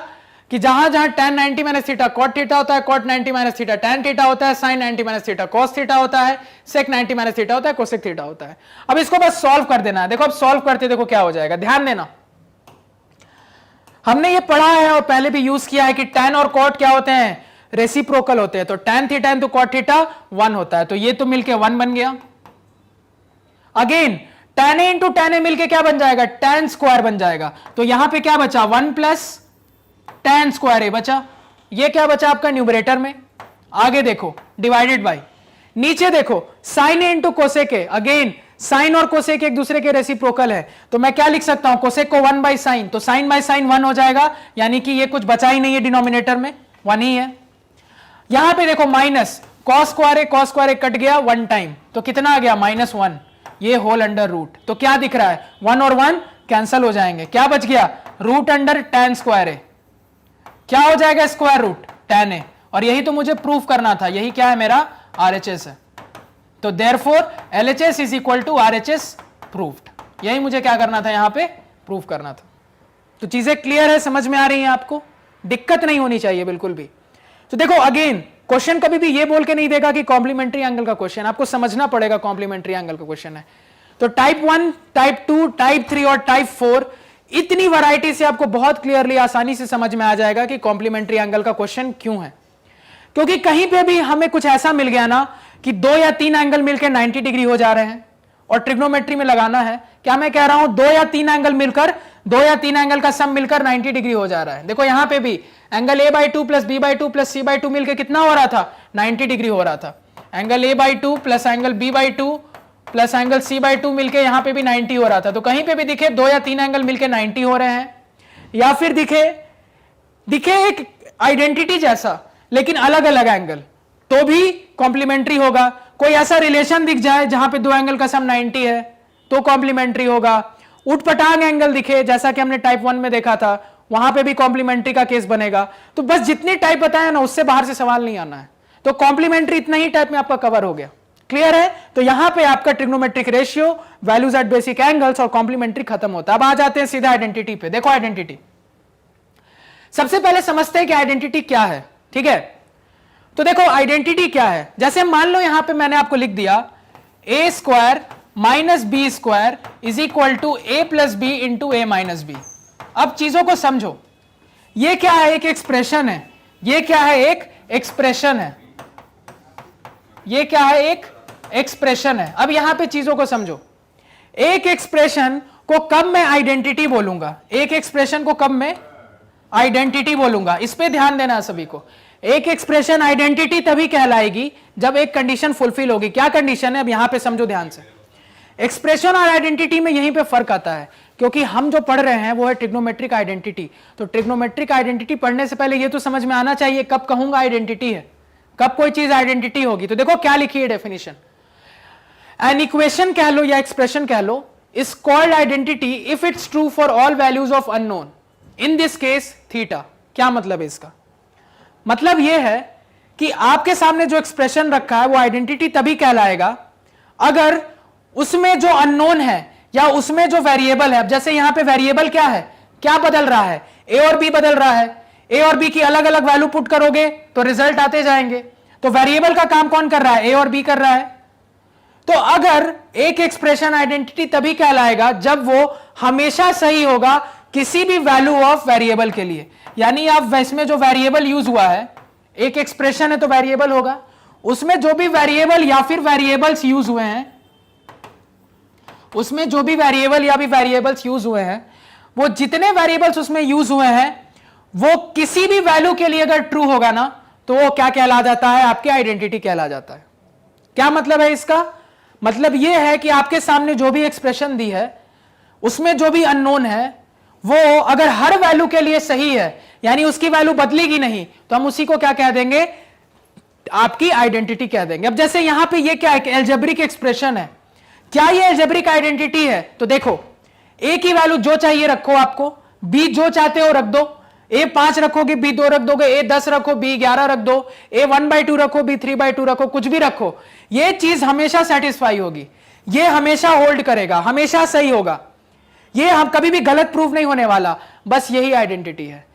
कि जहां जहां tan 90 minus theta cot theta होता है, cot 90 minus theta tan theta होता है, sin 90 minus theta cos theta होता है, sec 90 माइनस थीटा होता है, cosec थीटा होता है। अब इसको बस सॉल्व कर देना है। देखो अब सॉल्व करते देखो क्या हो जाएगा, ध्यान देना। हमने ये पढ़ा है और पहले भी यूज किया है कि tan और cot क्या होते हैं, रेसिप्रोकल होते हैं। तो tan theta into cot theta 1 होता है, तो ये तो मिलके 1 बन गया। Again tan a into tan a मिलके क्या बन जाएगा, tan स्क्वायर बन जाएगा। तो यहां पे क्या बचा, 1 प्लस tan स्क्वायर a बचा, ये क्या बचा आपका न्यूमरेटर में। आगे देखो डिवाइडेड बाई, नीचे देखो sin a into cosec a, again sine और कोसेक एक दूसरे के रेसिप्रोकल है, तो मैं क्या लिख सकता हूं, कोसेक को 1 बाई साइन, तो साइन बाई साइन 1 हो जाएगा, यानी कि ये कुछ बचा ही नहीं है डिनोमिनेटर में, 1 ही है। यहां पे देखो माइनस कॉस स्क्वायर ए कट गया 1 टाइम, तो कितना आ गया -1, ये होल अंडर रूट, तो क्या दिख रहा है 1 और 1 कैंसल हो जाएंगे, क्या बच गया रूट अंडर tan स्क्वायर ए, क्या हो जाएगा स्क्वायर रूट tan ए, और यही तो मुझे प्रूफ करना था, यही क्या है मेरा RHS है, तो therefore LHS is equal to RHS proofed, यही मुझे क्या करना था यहां पे प्रूफ करना था। तो चीजें क्लियर है, समझ में आ रही हैं आपको, दिक्कत नहीं होनी चाहिए बिल्कुल भी। तो देखो अगेन क्वेश्चन कभी भी ये बोल के नहीं देगा कि कॉम्प्लीमेंट्री एंगल का क्वेश्चन, आपको समझना पड़ेगा कॉम्प्लीमेंट्री एंगल का क्वेश्चन है। तो टाइप 1, टाइप 2, टाइप 3 और टाइप 4 इतनी वैरायटी से आपको बहुत क्लियरली आसानी से समझ में आ जाएगा कि कॉम्प्लीमेंट्री एंगल का क्वेश्चन क्यों है। क्योंकि कहीं पे भी हमें कुछ ऐसा मिल गया ना कि 2 या 3 एंगल मिलकर 90 डिग्री हो जा रहे हैं और ट्रिग्नोमेट्री में लगाना है, क्या मैं कह रहा हूं 2 या 3 एंगल मिलकर, 2 या 3 एंगल का सम मिलकर 90 डिग्री हो जा रहा है। देखो यहां पे भी angle A/2 plus B/2 plus C/2 मिलकर कितना हो रहा था 90 डिग्री हो रहा था। Angle A/2 plus angle B/2 plus angle C/2 मिलकर यहां पे भी 90 हो रहा था। तो कहीं पे भी दिखे 2 या 3 एंगल मिलकर 90 हो रहे हैं, या फिर दिखे एक आइडेंटिटी जैसा लेकिन अलग अलग एंगल, तो भी कॉम्प्लीमेंट्री होगा। कोई ऐसा रिलेशन दिख जाए जहां पे 2 एंगल का सम 90 है तो कॉम्प्लीमेंट्री होगा। उठपटांग एंगल दिखे जैसा कि हमने टाइप 1 में देखा था, वहां पे भी कॉम्प्लीमेंट्री का केस बनेगा। तो बस जितनी टाइप बताया ना उससे बाहर से सवाल नहीं आना है, तो कॉम्प्लीमेंट्री इतना ही टाइप में आपका कवर हो गया। क्लियर है? तो यहां पे आपका trigonometric ratio, values at basic angles और कॉम्प्लीमेंट्री खत्म होता है। अब आ जाते हैं सीधा आइडेंटिटी पे। देखो आइडेंटिटी सबसे पहले समझते हैं कि आइडेंटिटी क्या है। ठीक है, तो देखो आइडेंटिटी क्या है। जैसे मान लो यहां पे मैंने आपको लिख दिया a² minus b² is equal to a plus B into a minus B. अब चीजों को समझो, ये क्या है, एक एक्सप्रेशन है, ये क्या है, एक एक्सप्रेशन है, ये क्या है, एक एक्सप्रेशन है। अब यहां पे चीजों को समझो, एक एक्सप्रेशन को कब मैं आइडेंटिटी बोलूंगा, एक एक्सप्रेशन को कब मैं आइडेंटिटी बोलूंगा, इस पे ध्यान देना है सभी को। एक एक्सप्रेशन आइडेंटिटी तभी कहलाएगी जब एक कंडीशन फुलफिल होगी। क्या कंडीशन है, अब यहां पे समझो ध्यान से। एक्सप्रेशन और आइडेंटिटी में यहीं पे फर्क आता है, क्योंकि हम जो पढ़ रहे हैं वो है ट्रिग्नोमेट्रिक आइडेंटिटी। तो ट्रिग्नोमेट्रिक आइडेंटिटी पढ़ने से पहले ये तो समझ में आना चाहिए कब कहूंगा आइडेंटिटी है, कब कोई चीज आइडेंटिटी होगी। तो देखो क्या लिखी है डेफिनेशन, एन इक्वेशन कह लो या एक्सप्रेशन कह लो, is called identity if it's true for all values of unknown, in this case theta. क्या मतलब है इसका, मतलब यह है कि आपके सामने जो एक्सप्रेशन रखा है वो आइडेंटिटी तभी कहलाएगा अगर उसमें जो अननोन है या उसमें जो वेरिएबल है। अब जैसे यहां पे वेरिएबल क्या है, क्या बदल रहा है, ए और बी बदल रहा है। ए और बी की अलग अलग वैल्यू पुट करोगे तो रिजल्ट आते जाएंगे। तो वेरिएबल का काम कौन कर रहा है, ए और बी कर रहा है। तो अगर एक एक्सप्रेशन आइडेंटिटी तभी कहलाएगा जब वो हमेशा सही होगा किसी भी वैल्यू ऑफ वेरिएबल के लिए। यानी आप इसमें जो वेरिएबल यूज हुआ है, एक एक्सप्रेशन है तो वेरिएबल होगा, उसमें जो भी वेरिएबल या फिर वेरिएबल्स यूज हुए हैं, उसमें जो भी वेरिएबल या भी वेरिएबल्स यूज हुए हैं, वो जितने वेरिएबल्स उसमें यूज हुए हैं वो किसी भी वैल्यू के लिए अगर ट्रू होगा ना तो वो क्या कहला जाता है, आपकी आइडेंटिटी कहला जाता है। क्या मतलब है इसका, मतलब यह है कि आपके सामने जो भी एक्सप्रेशन दी है उसमें जो भी अननोन है वो अगर हर वैल्यू के लिए सही है, यानी उसकी वैल्यू बदलेगी नहीं, तो हम उसी को क्या कह देंगे, आपकी आइडेंटिटी कह देंगे। अब जैसे यहां पे ये क्या है, एल्जेब्रिक एक्सप्रेशन है, क्या ये एल्जेब्रिक आइडेंटिटी है। तो देखो ए की वैल्यू जो चाहिए रखो, आपको बी जो चाहते हो रख दो, ए 5 रखोगे बी 2 रख दोगे, ए 10 रखो बी 11 रख दो, ए 1/2 रखो बी 3/2 रखो, कुछ भी रखो, ये चीज हमेशा सेटिस्फाई होगी, ये हमेशा होल्ड करेगा, हमेशा सही होगा, ये हम कभी भी गलत प्रूफ नहीं होने वाला। बस यही आइडेंटिटी है।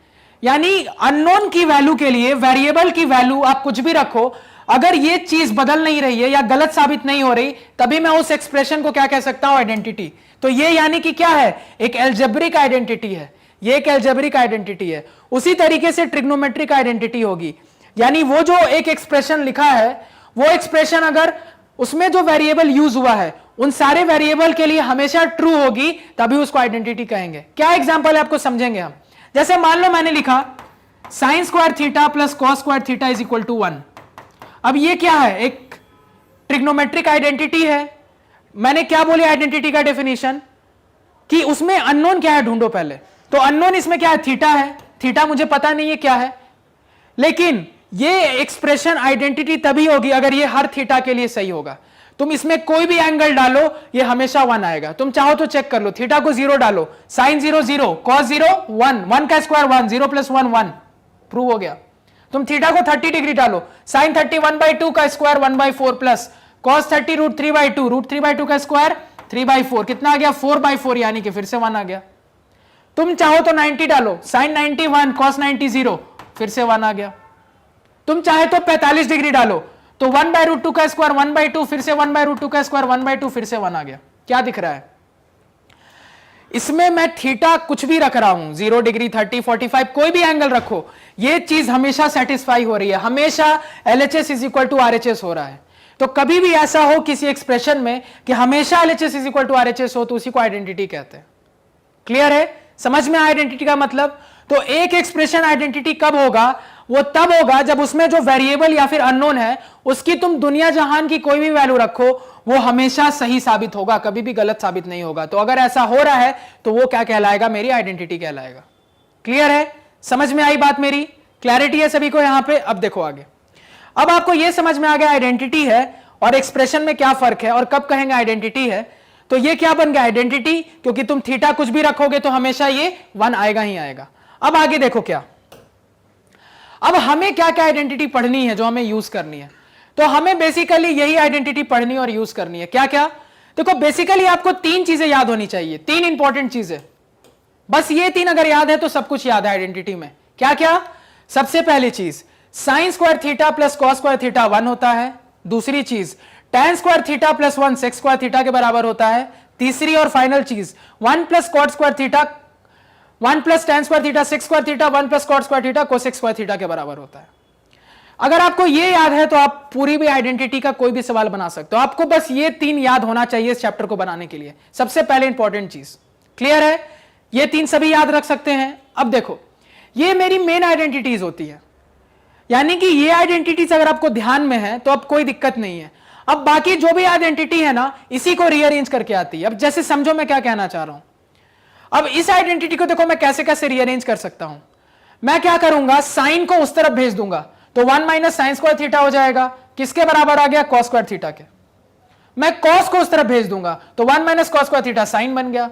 यानी अननोन की वैल्यू के लिए वेरिएबल की वैल्यू आप कुछ भी रखो, अगर ये चीज बदल नहीं रही है या गलत साबित नहीं हो रही, तभी मैं उस एक्सप्रेशन को क्या कह सकता हूं, आइडेंटिटी। तो ये यानी कि क्या है, एक एल्जेब्रिक आइडेंटिटी है, ये एक एल्जेब्रिक आइडेंटिटी है। उसी तरीके से ट्रिग्नोमेट्रिक आइडेंटिटी होगी, यानी वो जो एक एक्सप्रेशन लिखा है वो एक्सप्रेशन अगर उसमें जो वेरिएबल यूज हुआ है उन सारे वेरिएबल के लिए हमेशा ट्रू होगी, तभी उसको आइडेंटिटी कहेंगे। क्या एग्जांपल है आपको समझेंगे हम। जैसे मान लो मैंने लिखा sine square theta plus cos square theta is equal to 1। अब ये क्या है, एक ट्रिग्नोमेट्रिक आइडेंटिटी है। मैंने क्या बोली आइडेंटिटी का डेफिनेशन, कि उसमें अननोन क्या है ढूंढो पहले। तो अननोन इसमें क्या है, थीटा है, थीटा मुझे पता नहीं है क्या है, लेकिन ये एक्सप्रेशन आइडेंटिटी तभी होगी अगर ये हर थीटा के लिए सही होगा। तुम इसमें कोई भी एंगल डालो ये हमेशा 1 आएगा। तुम चाहो तो चेक कर लो, थीटा को 0 डालो, साइन 0 0, कॉस 0 1, 1 का स्क्वायर 1, 0 प्लस 1 1, प्रूव हो गया। तुम थीटा को 30 डिग्री डालो, साइन 30 1/2 का स्क्वायर 1/4 प्लस कॉस 30 √3/2, √3/2 का स्क्वायर 3/4, कितना आ गया 4/4, यानी कि फिर से 1 आ गया। तुम चाहो तो 90 डालो, साइन 90 1, कॉस 90 0, फिर से 1 आ गया। तुम चाहे तो 45 डिग्री डालो, तो 1/√2 का स्क्वायर 1/2, फिर से 1/√2 का स्क्वायर 1/2, फिर से 1 आ गया। क्या दिख रहा है इसमें, मैं थीटा कुछ भी रख रहा हूं, 0 डिग्री 30 45 कोई भी एंगल रखो, ये चीज हमेशा सेटिस्फाई हो रही है, हमेशा LHS is equal to RHS हो रहा है। तो कभी भी ऐसा हो किसी एक्सप्रेशन में कि हमेशा LHS is equal to RHS हो, तो उसी को आइडेंटिटी कहते हैं। क्लियर है, समझ में आइडेंटिटी का मतलब। तो एक एक्सप्रेशन आइडेंटिटी कब होगा, वो तब होगा जब उसमें जो वेरिएबल या फिर अननोन है उसकी तुम दुनिया जहान की कोई भी वैल्यू रखो वो हमेशा सही साबित होगा, कभी भी गलत साबित नहीं होगा। तो अगर ऐसा हो रहा है तो वो क्या कहलाएगा, मेरी आइडेंटिटी कहलाएगा। क्लियर है, समझ में आई बात मेरी, क्लैरिटी है सभी को यहां पे। अब देखो आगे, अब आपको यह समझ में आ गया आइडेंटिटी है और एक्सप्रेशन में क्या फर्क है और कब कहेंगे आइडेंटिटी है। तो ये क्या बन गया आइडेंटिटी, क्योंकि तुम थीटा कुछ भी रखोगे तो हमेशा ये 1 आएगा ही आएगा। अब आगे देखो क्या, अब हमें क्या क्या आइडेंटिटी पढ़नी है जो हमें यूज करनी है। तो हमें बेसिकली यही आइडेंटिटी पढ़नी और यूज करनी है। क्या क्या, देखो बेसिकली आपको 3 चीजें याद होनी चाहिए, 3 इंपॉर्टेंट चीजें, बस ये 3 अगर याद है तो सब कुछ याद है आइडेंटिटी में। क्या क्या, सबसे पहली चीज sine square theta plus cos square theta 1 होता है। दूसरी चीज tan square theta plus 1 sec square theta के बराबर होता है। तीसरी और फाइनल चीज 1 plus cot square theta 1 plus tan square theta sec square theta 1 plus cot square theta cosec square theta के बराबर होता है। अगर आपको ये याद है तो आप पूरी भी आइडेंटिटी का कोई भी सवाल बना सकते हो। आपको बस ये 3 याद होना चाहिए इस चैप्टर को बनाने के लिए, सबसे पहले इंपॉर्टेंट चीज। क्लियर है, ये 3 सभी याद रख सकते हैं। अब देखो ये मेरी मेन आइडेंटिटीज होती है, यानी कि ये आइडेंटिटीज अगर आपको ध्यान में है तो अब कोई दिक्कत नहीं है। अब बाकी जो भी आइडेंटिटी है ना इसी को रीअरेंज करके आती है। अब जैसे समझो मैं क्या कहना चाह रहा हूं। अब इस आइडेंटिटी को देखो मैं कैसे कैसे रीअरेंज कर सकता हूं। मैं क्या करूंगा, साइन को उस तरफ भेज दूंगा तो 1 माइनस साइन स्क्वायर थीटा हो जाएगा, किसके बराबर आ गया, कॉस स्क्वायर थीटा के। मैं कॉस को उस तरफ भेज दूंगा तो 1 minus cos square theta sine बन गया।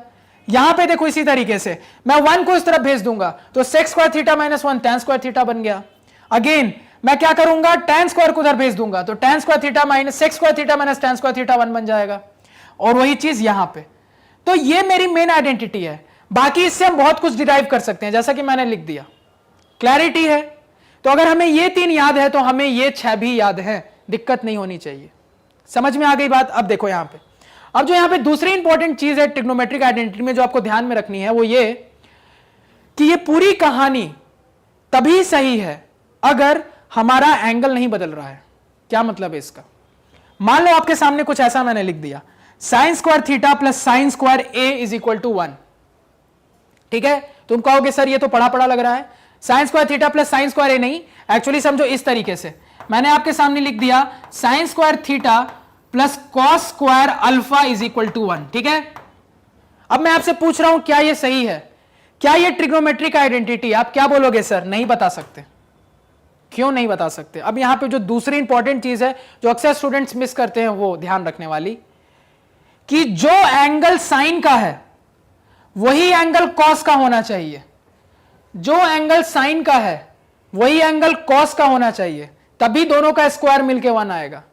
यहां पे देखो इसी तरीके से मैं 1 को इस तरफ भेज दूंगा तो sec square theta minus 1 tan square theta बन गया। अगेन मैं क्या करूंगा, tan स्क्वायर को उधर भेज दूंगा तो tan square theta minus sec square theta minus tan square theta 1 बन जाएगा। और वही चीज यहां पे। तो ये मेरी मेन आइडेंटिटी है। बाकी इससे हम बहुत कुछ डिराइव कर सकते हैं जैसा कि मैंने लिख दिया। क्लैरिटी है, तो अगर हमें ये 3 याद है तो हमें ये 6 भी याद है, दिक्कत नहीं होनी चाहिए। समझ में आ गई बात। अब देखो यहां पे, अब जो यहां पे दूसरी इंपॉर्टेंट चीज है ट्रिग्नोमेट्रिक आइडेंटिटी में जो आपको ध्यान में रखनी है वो ये कि ये पूरी कहानी तभी सही है अगर हमारा एंगल नहीं बदल रहा है। क्या मतलब है इसका, मान लो आपके सामने कुछ ऐसा मैंने लिख दिया, sine square theta plus sine square A is equal to 1। ठीक है, तुम कहोगे सर ये तो पढ़ा पढ़ा लग रहा है, sine square theta plus sine square A नहीं, एक्चुअली समझो इस तरीके से मैंने आपके सामने लिख दिया sine square theta plus cos square alpha is equal to 1। ठीक है, अब मैं आपसे पूछ रहा हूं क्या ये सही है, क्या ये ट्रिग्नोमेट्रिक आइडेंटिटी। आप क्या बोलोगे सर, नहीं बता सकते। क्यों नहीं बता सकते, अब यहां पे जो दूसरी इंपॉर्टेंट चीज है जो अक्सर स्टूडेंट्स मिस करते हैं वो ध्यान रखने वाली, कि जो एंगल साइन का है वही एंगल कॉस का होना चाहिए, जो एंगल साइन का है वही एंगल कॉस का होना चाहिए, तभी दोनों का स्क्वायर मिलके 1 आएगा।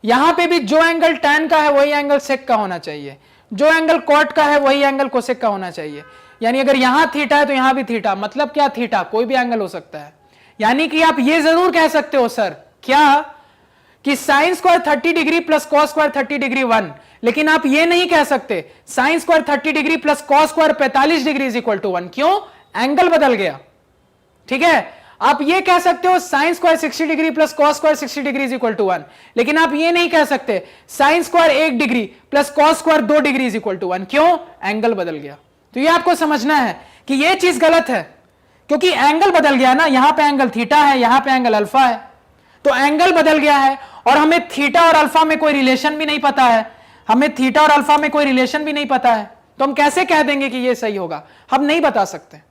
यहां पे भी जो एंगल tan का है वही एंगल सेक का होना चाहिए, जो एंगल कॉट का है वही एंगल कोसेक का होना चाहिए। यानी अगर यहां थीटा है तो यहां भी थीटा, मतलब क्या, थीटा कोई भी एंगल हो सकता है। यानी कि आप ये जरूर कह सकते हो सर क्या, कि sine square 30 degree plus cos square 30 degree 1, लेकिन आप ये नहीं कह सकते sine square 30 degree plus cos square 45 degree is equal to 1। क्यों, एंगल बदल गया। ठीक है, आप ये कह सकते हो sine square 60 degree plus cos square 60 degree is equal to 1, लेकिन आप ये नहीं कह सकते sine square 1 degree plus cos square 2 degree is equal to 1। क्यों, एंगल बदल गया। तो ये आपको समझना है कि ये चीज गलत है, क्योंकि एंगल बदल गया ना, यहां पे एंगल थीटा है, यहां पे एंगल अल्फा है, तो एंगल बदल गया है और हमें थीटा और अल्फा में कोई रिलेशन भी नहीं पता है। हमें थीटा और अल्फा में कोई रिलेशन भी नहीं पता है, तो हम कैसे कह देंगे कि ये सही होगा? हम नहीं बता सकते।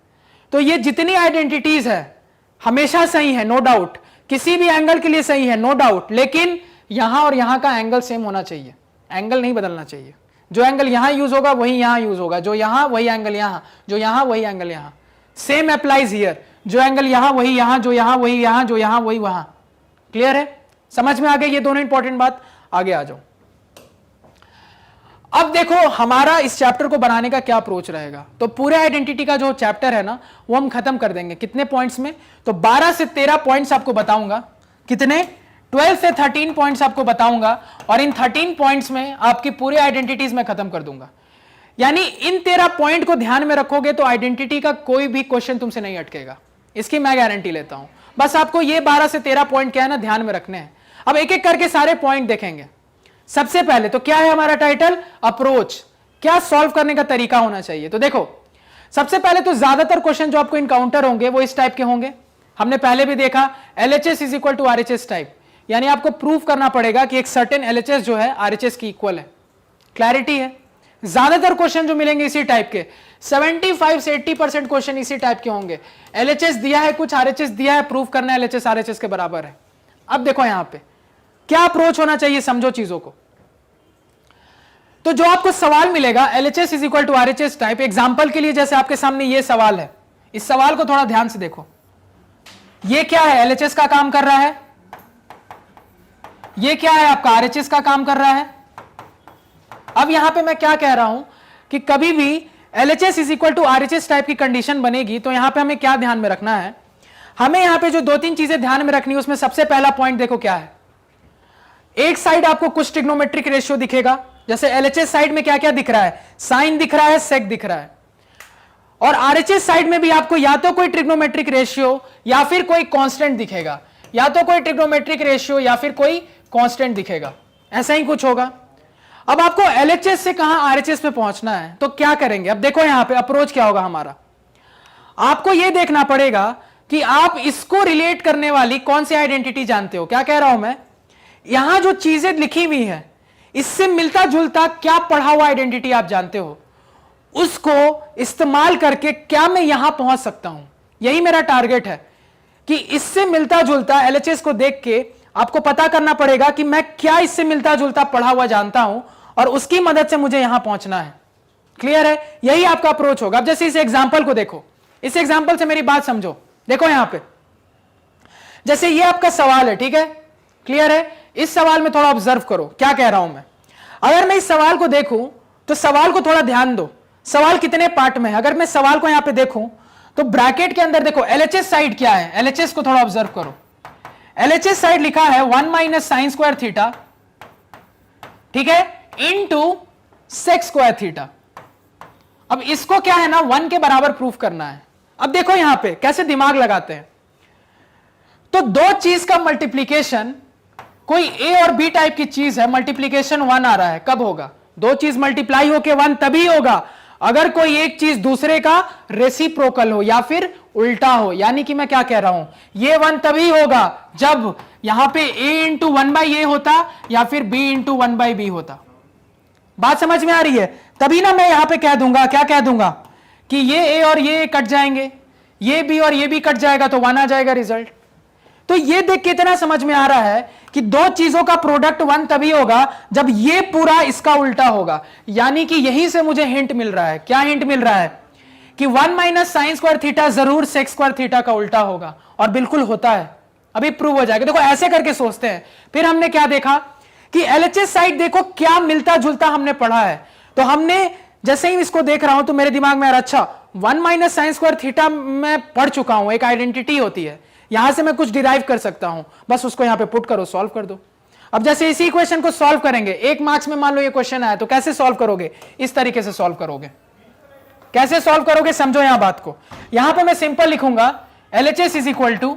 तो ये जितनी आइडेंटिटीज है हमेशा सही है, नो डाउट, किसी भी एंगल के लिए सही है, नो डाउट, लेकिन यहां और यहां का एंगल सेम होना चाहिए, एंगल नहीं बदलना चाहिए। जो एंगल यहां यूज होगा वही यहां यूज होगा, जो यहां वही एंगल यहां, जो यहां वही एंगल यहां, सेम अप्लाइज हियर, जो एंगल यहां वही यहां, जो यहां वही यहां, जो यहां वही वहां। क्लियर है? समझ में आ गई ये दोनों इंपॉर्टेंट बात? आगे आ जाओ। अब देखो हमारा इस चैप्टर को बनाने का क्या अप्रोच रहेगा। तो पूरे आइडेंटिटी का जो चैप्टर है ना वो हम खत्म कर देंगे कितने पॉइंट्स में? तो 12 से 13 पॉइंट्स आपको बताऊंगा। कितने? 12 से 13 पॉइंट्स आपको बताऊंगा, और इन 13 पॉइंट्स में आपकी पूरी आइडेंटिटीज में खत्म कर दूंगा। यानी इन 13 पॉइंट को ध्यान में रखोगे तो आइडेंटिटी का कोई भी क्वेश्चन तुमसे नहीं अटकेगा, इसकी मैं गारंटी लेता हूं। बस आपको ये 12 से 13 पॉइंट क्या है ना ध्यान में रखने हैं। अब एक एक करके सारे पॉइंट देखेंगे। सबसे पहले तो क्या है हमारा टाइटल? अप्रोच, क्या सॉल्व करने का तरीका होना चाहिए। तो देखो सबसे पहले तो ज्यादातर क्वेश्चन जो आपको इनकाउंटर होंगे वो इस टाइप के होंगे। हमने पहले भी देखा LHS is equal to RHS type, यानी आपको प्रूव करना पड़ेगा कि एक सर्टेन LHS जो है RHS की इक्वल है। क्लैरिटी है? ज्यादातर क्वेश्चन जो मिलेंगे इसी टाइप के, 75 से 80% क्वेश्चन इसी टाइप के होंगे। LHS दिया है कुछ, RHS दिया है, प्रूव करना है LHS RHS के बराबर है। अब देखो यहां पे क्या अप्रोच होना चाहिए, समझो चीजों को। तो जो आपको सवाल मिलेगा LHS is equal to RHS type, example के लिए जैसे आपके सामने ये सवाल है, इस सवाल को थोड़ा ध्यान से देखो। ये क्या है? LHS का काम कर रहा है। ये क्या है? आपका RHS का काम कर रहा है। अब यहां पे मैं क्या कह रहा हूं कि कभी भी LHS is equal to RHS type की कंडीशन बनेगी तो यहां पे हमें क्या ध्यान में रखना है? हमें यहां पे जो 2-3 चीजें ध्यान में रखनी है उसमें सबसे पहला पॉइंट देखो क्या है। एक साइड आपको कुछ ट्रिग्नोमेट्रिक रेशियो दिखेगा, जैसे LHS साइड में क्या क्या दिख रहा है? साइन दिख रहा है, सेक दिख रहा है। और RHS साइड में भी आपको या तो कोई ट्रिग्नोमेट्रिक रेशियो या फिर कोई कांस्टेंट दिखेगा, या तो कोई ट्रिग्नोमेट्रिक रेशियो या फिर कोई कांस्टेंट दिखेगा, ऐसा ही कुछ होगा। अब आपको LHS से कहां RHS पे पहुंचना है, तो क्या करेंगे? अब देखो यहां पे अप्रोच क्या होगा हमारा। आपको यह देखना पड़ेगा कि आप इसको रिलेट करने वाली कौन सी आइडेंटिटी जानते हो। क्या कह रहा हूं मैं? यहां जो चीजें लिखी हुई है इससे मिलता जुलता क्या पढ़ा हुआ आइडेंटिटी आप जानते हो, उसको इस्तेमाल करके क्या मैं यहां पहुंच सकता हूं। यही मेरा टारगेट है कि इससे मिलता जुलता LHS को देख के आपको पता करना पड़ेगा कि मैं क्या इससे मिलता जुलता पढ़ा हुआ जानता हूं और उसकी मदद से मुझे यहां पहुंचना है। क्लियर है? यही आपका अप्रोच होगा। अब जैसे इस एग्जांपल को देखो, इस एग्जांपल से मेरी बात समझो। देखो यहां पे जैसे ये आपका सवाल है, ठीक है? क्लियर है? इस सवाल में थोड़ा ऑब्जर्व करो क्या कह रहा हूं मैं। अगर मैं इस सवाल को देखूं तो सवाल को थोड़ा ध्यान दो, सवाल कितने पार्ट में है। अगर मैं सवाल को यहां पे देखूं तो ब्रैकेट के अंदर देखो LHS साइड क्या है, LHS को थोड़ा ऑब्जर्व करो। LHS साइड लिखा है 1 माइनस साइन स्क्वायर थीटा, ठीक है, इनटू सेक स्क्वायर थीटा। अब इसको क्या है ना 1 के बराबर प्रूफ करना है। अब देखो यहां पे कैसे दिमाग लगाते हैं। तो दो चीज का मल्टीप्लीकेशन, कोई A और B टाइप की चीज है, मल्टीप्लीकेशन 1 आ रहा है, कब होगा? दो चीज मल्टीप्लाई होके 1 तभी होगा अगर कोई एक चीज दूसरे का रेसिप्रोकल हो या फिर उल्टा हो। यानी कि मैं क्या कह रहा हूं, ये 1 तभी होगा जब यहां पे A इंटू 1/A होता या फिर B इंटू 1/B होता। बात समझ में आ रही है? तभी ना मैं यहां पे कह दूंगा, क्या कह दूंगा कि ये A और ये कट जाएंगे, ये B और ये भी कट जाएगा तो 1 आ जाएगा रिजल्ट। तो ये देख के इतना समझ में आ रहा है कि दो चीजों का प्रोडक्ट 1 तभी होगा जब ये पूरा इसका उल्टा होगा। यानी कि यहीं से मुझे हिंट मिल रहा है। क्या हिंट मिल रहा है? कि 1 माइनस साइन स्क्वायर थीटा जरूर सेक स्क्वायर थीटा का उल्टा होगा, और बिल्कुल होता है, अभी प्रूव हो जाएगा। देखो ऐसे करके सोचते हैं। फिर हमने क्या देखा कि LHS साइड देखो क्या मिलता जुलता हमने पढ़ा है। तो हमने जैसे ही इसको देख रहा हूं तो मेरे दिमाग में आ रहा, अच्छा 1 माइनस साइन स्क्वायर थीटा मैं पढ़ चुका हूं, एक आइडेंटिटी होती है, यहां से मैं कुछ डिराइव कर सकता हूं, बस उसको यहां पे पुट करो, सॉल्व कर दो। अब जैसे इसी इक्वेशन को सॉल्व करेंगे, 1 मार्क्स में मान लो ये क्वेश्चन आया तो कैसे सॉल्व करोगे? इस तरीके से सॉल्व करोगे। कैसे सॉल्व करोगे समझो यहां बात को। यहां पे मैं सिंपल लिखूंगा LHS is equal to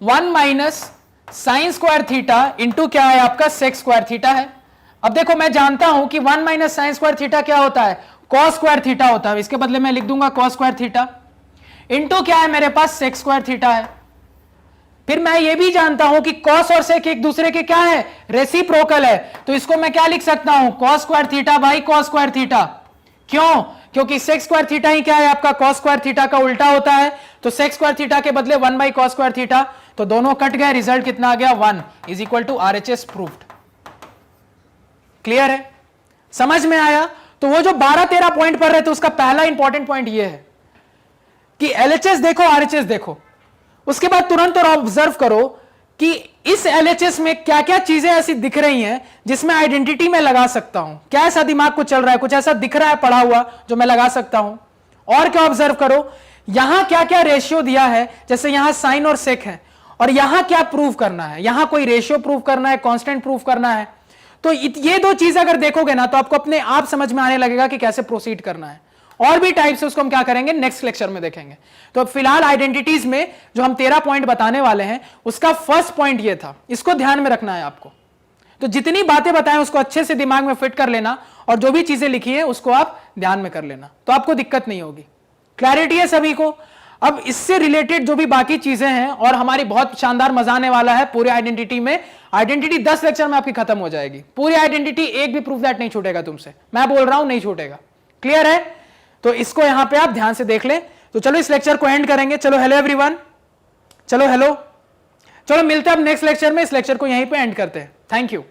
1 minus sine square theta into क्या है आपका सेक स्क्वायर थीटा है। अब देखो मैं जानता हूं कि 1 माइनस साइन स्क्वायर थीटा क्या होता है? कॉस स्क्वायर थीटा होता है। इसके बदले मैं लिख दूंगा कॉस स्क्वायर थीटा इंटू क्या है मेरे पास सेक स्क्वायर थीटा है। फिर मैं ये भी जानता हूं कि कॉस और सेक एक दूसरे के क्या है, रेसिप्रोकल है, तो इसको मैं क्या लिख सकता हूं, cos square theta by cos square theta. क्यों? क्योंकि सेक स्क्वायर थीटा ही क्या है आपका, कॉस स्क्वायर थीटा का उल्टा होता है, तो सेक स्क्वायर थीटा के बदले 1 बाई कॉस स्क्वायर थीटा, तो दोनों कट गए, रिजल्ट कितना आ गया 1 is equal to RHS proved. Clear है, समझ में आया? तो वो जो 12-13 पॉइंट पढ़ रहे थे उसका पहला इंपॉर्टेंट पॉइंट ये है कि LHS देखो RHS देखो, उसके बाद तुरंत और ऑब्जर्व करो कि इस LHS में क्या क्या चीजें ऐसी दिख रही हैं जिसमें आइडेंटिटी में लगा सकता हूं। क्या ऐसा दिमाग को चल रहा है, कुछ ऐसा दिख रहा है पढ़ा हुआ जो मैं लगा सकता हूं? और क्या ऑब्जर्व करो, यहां क्या क्या रेशियो दिया है, जैसे यहां साइन और सेक है, और यहां क्या प्रूव करना है, यहां कोई रेशियो प्रूव करना है, कांस्टेंट प्रूव करना है। तो ये दो चीज अगर देखोगे ना तो आपको अपने आप समझ में आने लगेगा कि कैसे प्रोसीड करना है। और भी टाइप से उसको हम क्या करेंगे, नेक्स्ट लेक्चर में देखेंगे। तो फिलहाल आइडेंटिटीज में जो हम 13 पॉइंट बताने वाले हैं उसका फर्स्ट पॉइंट ये था, इसको ध्यान में रखना है आपको। तो जितनी बातें बताएं उसको अच्छे से दिमाग में फिट कर लेना, और जो भी चीजें लिखी है उसको आप ध्यान में कर लेना, तो आपको दिक्कत नहीं होगी। क्लैरिटी है सभी को? अब इससे रिलेटेड जो भी बाकी चीजें हैं, और हमारी बहुत शानदार मजा आने वाला है पूरे आइडेंटिटी में। आइडेंटिटी 10 लेक्चर में आपकी खत्म हो जाएगी, पूरी आइडेंटिटी, एक भी प्रूफ दैट नहीं छूटेगा तुमसे, मैं बोल रहा हूं नहीं छूटेगा। क्लियर है? तो इसको यहां पे आप ध्यान से देख लें। तो चलो इस लेक्चर को एंड करेंगे। चलो हेलो एवरीवन, चलो हेलो, चलो मिलते हैं अब नेक्स्ट लेक्चर में। इस लेक्चर को यहीं पे एंड करते हैं। Thank you.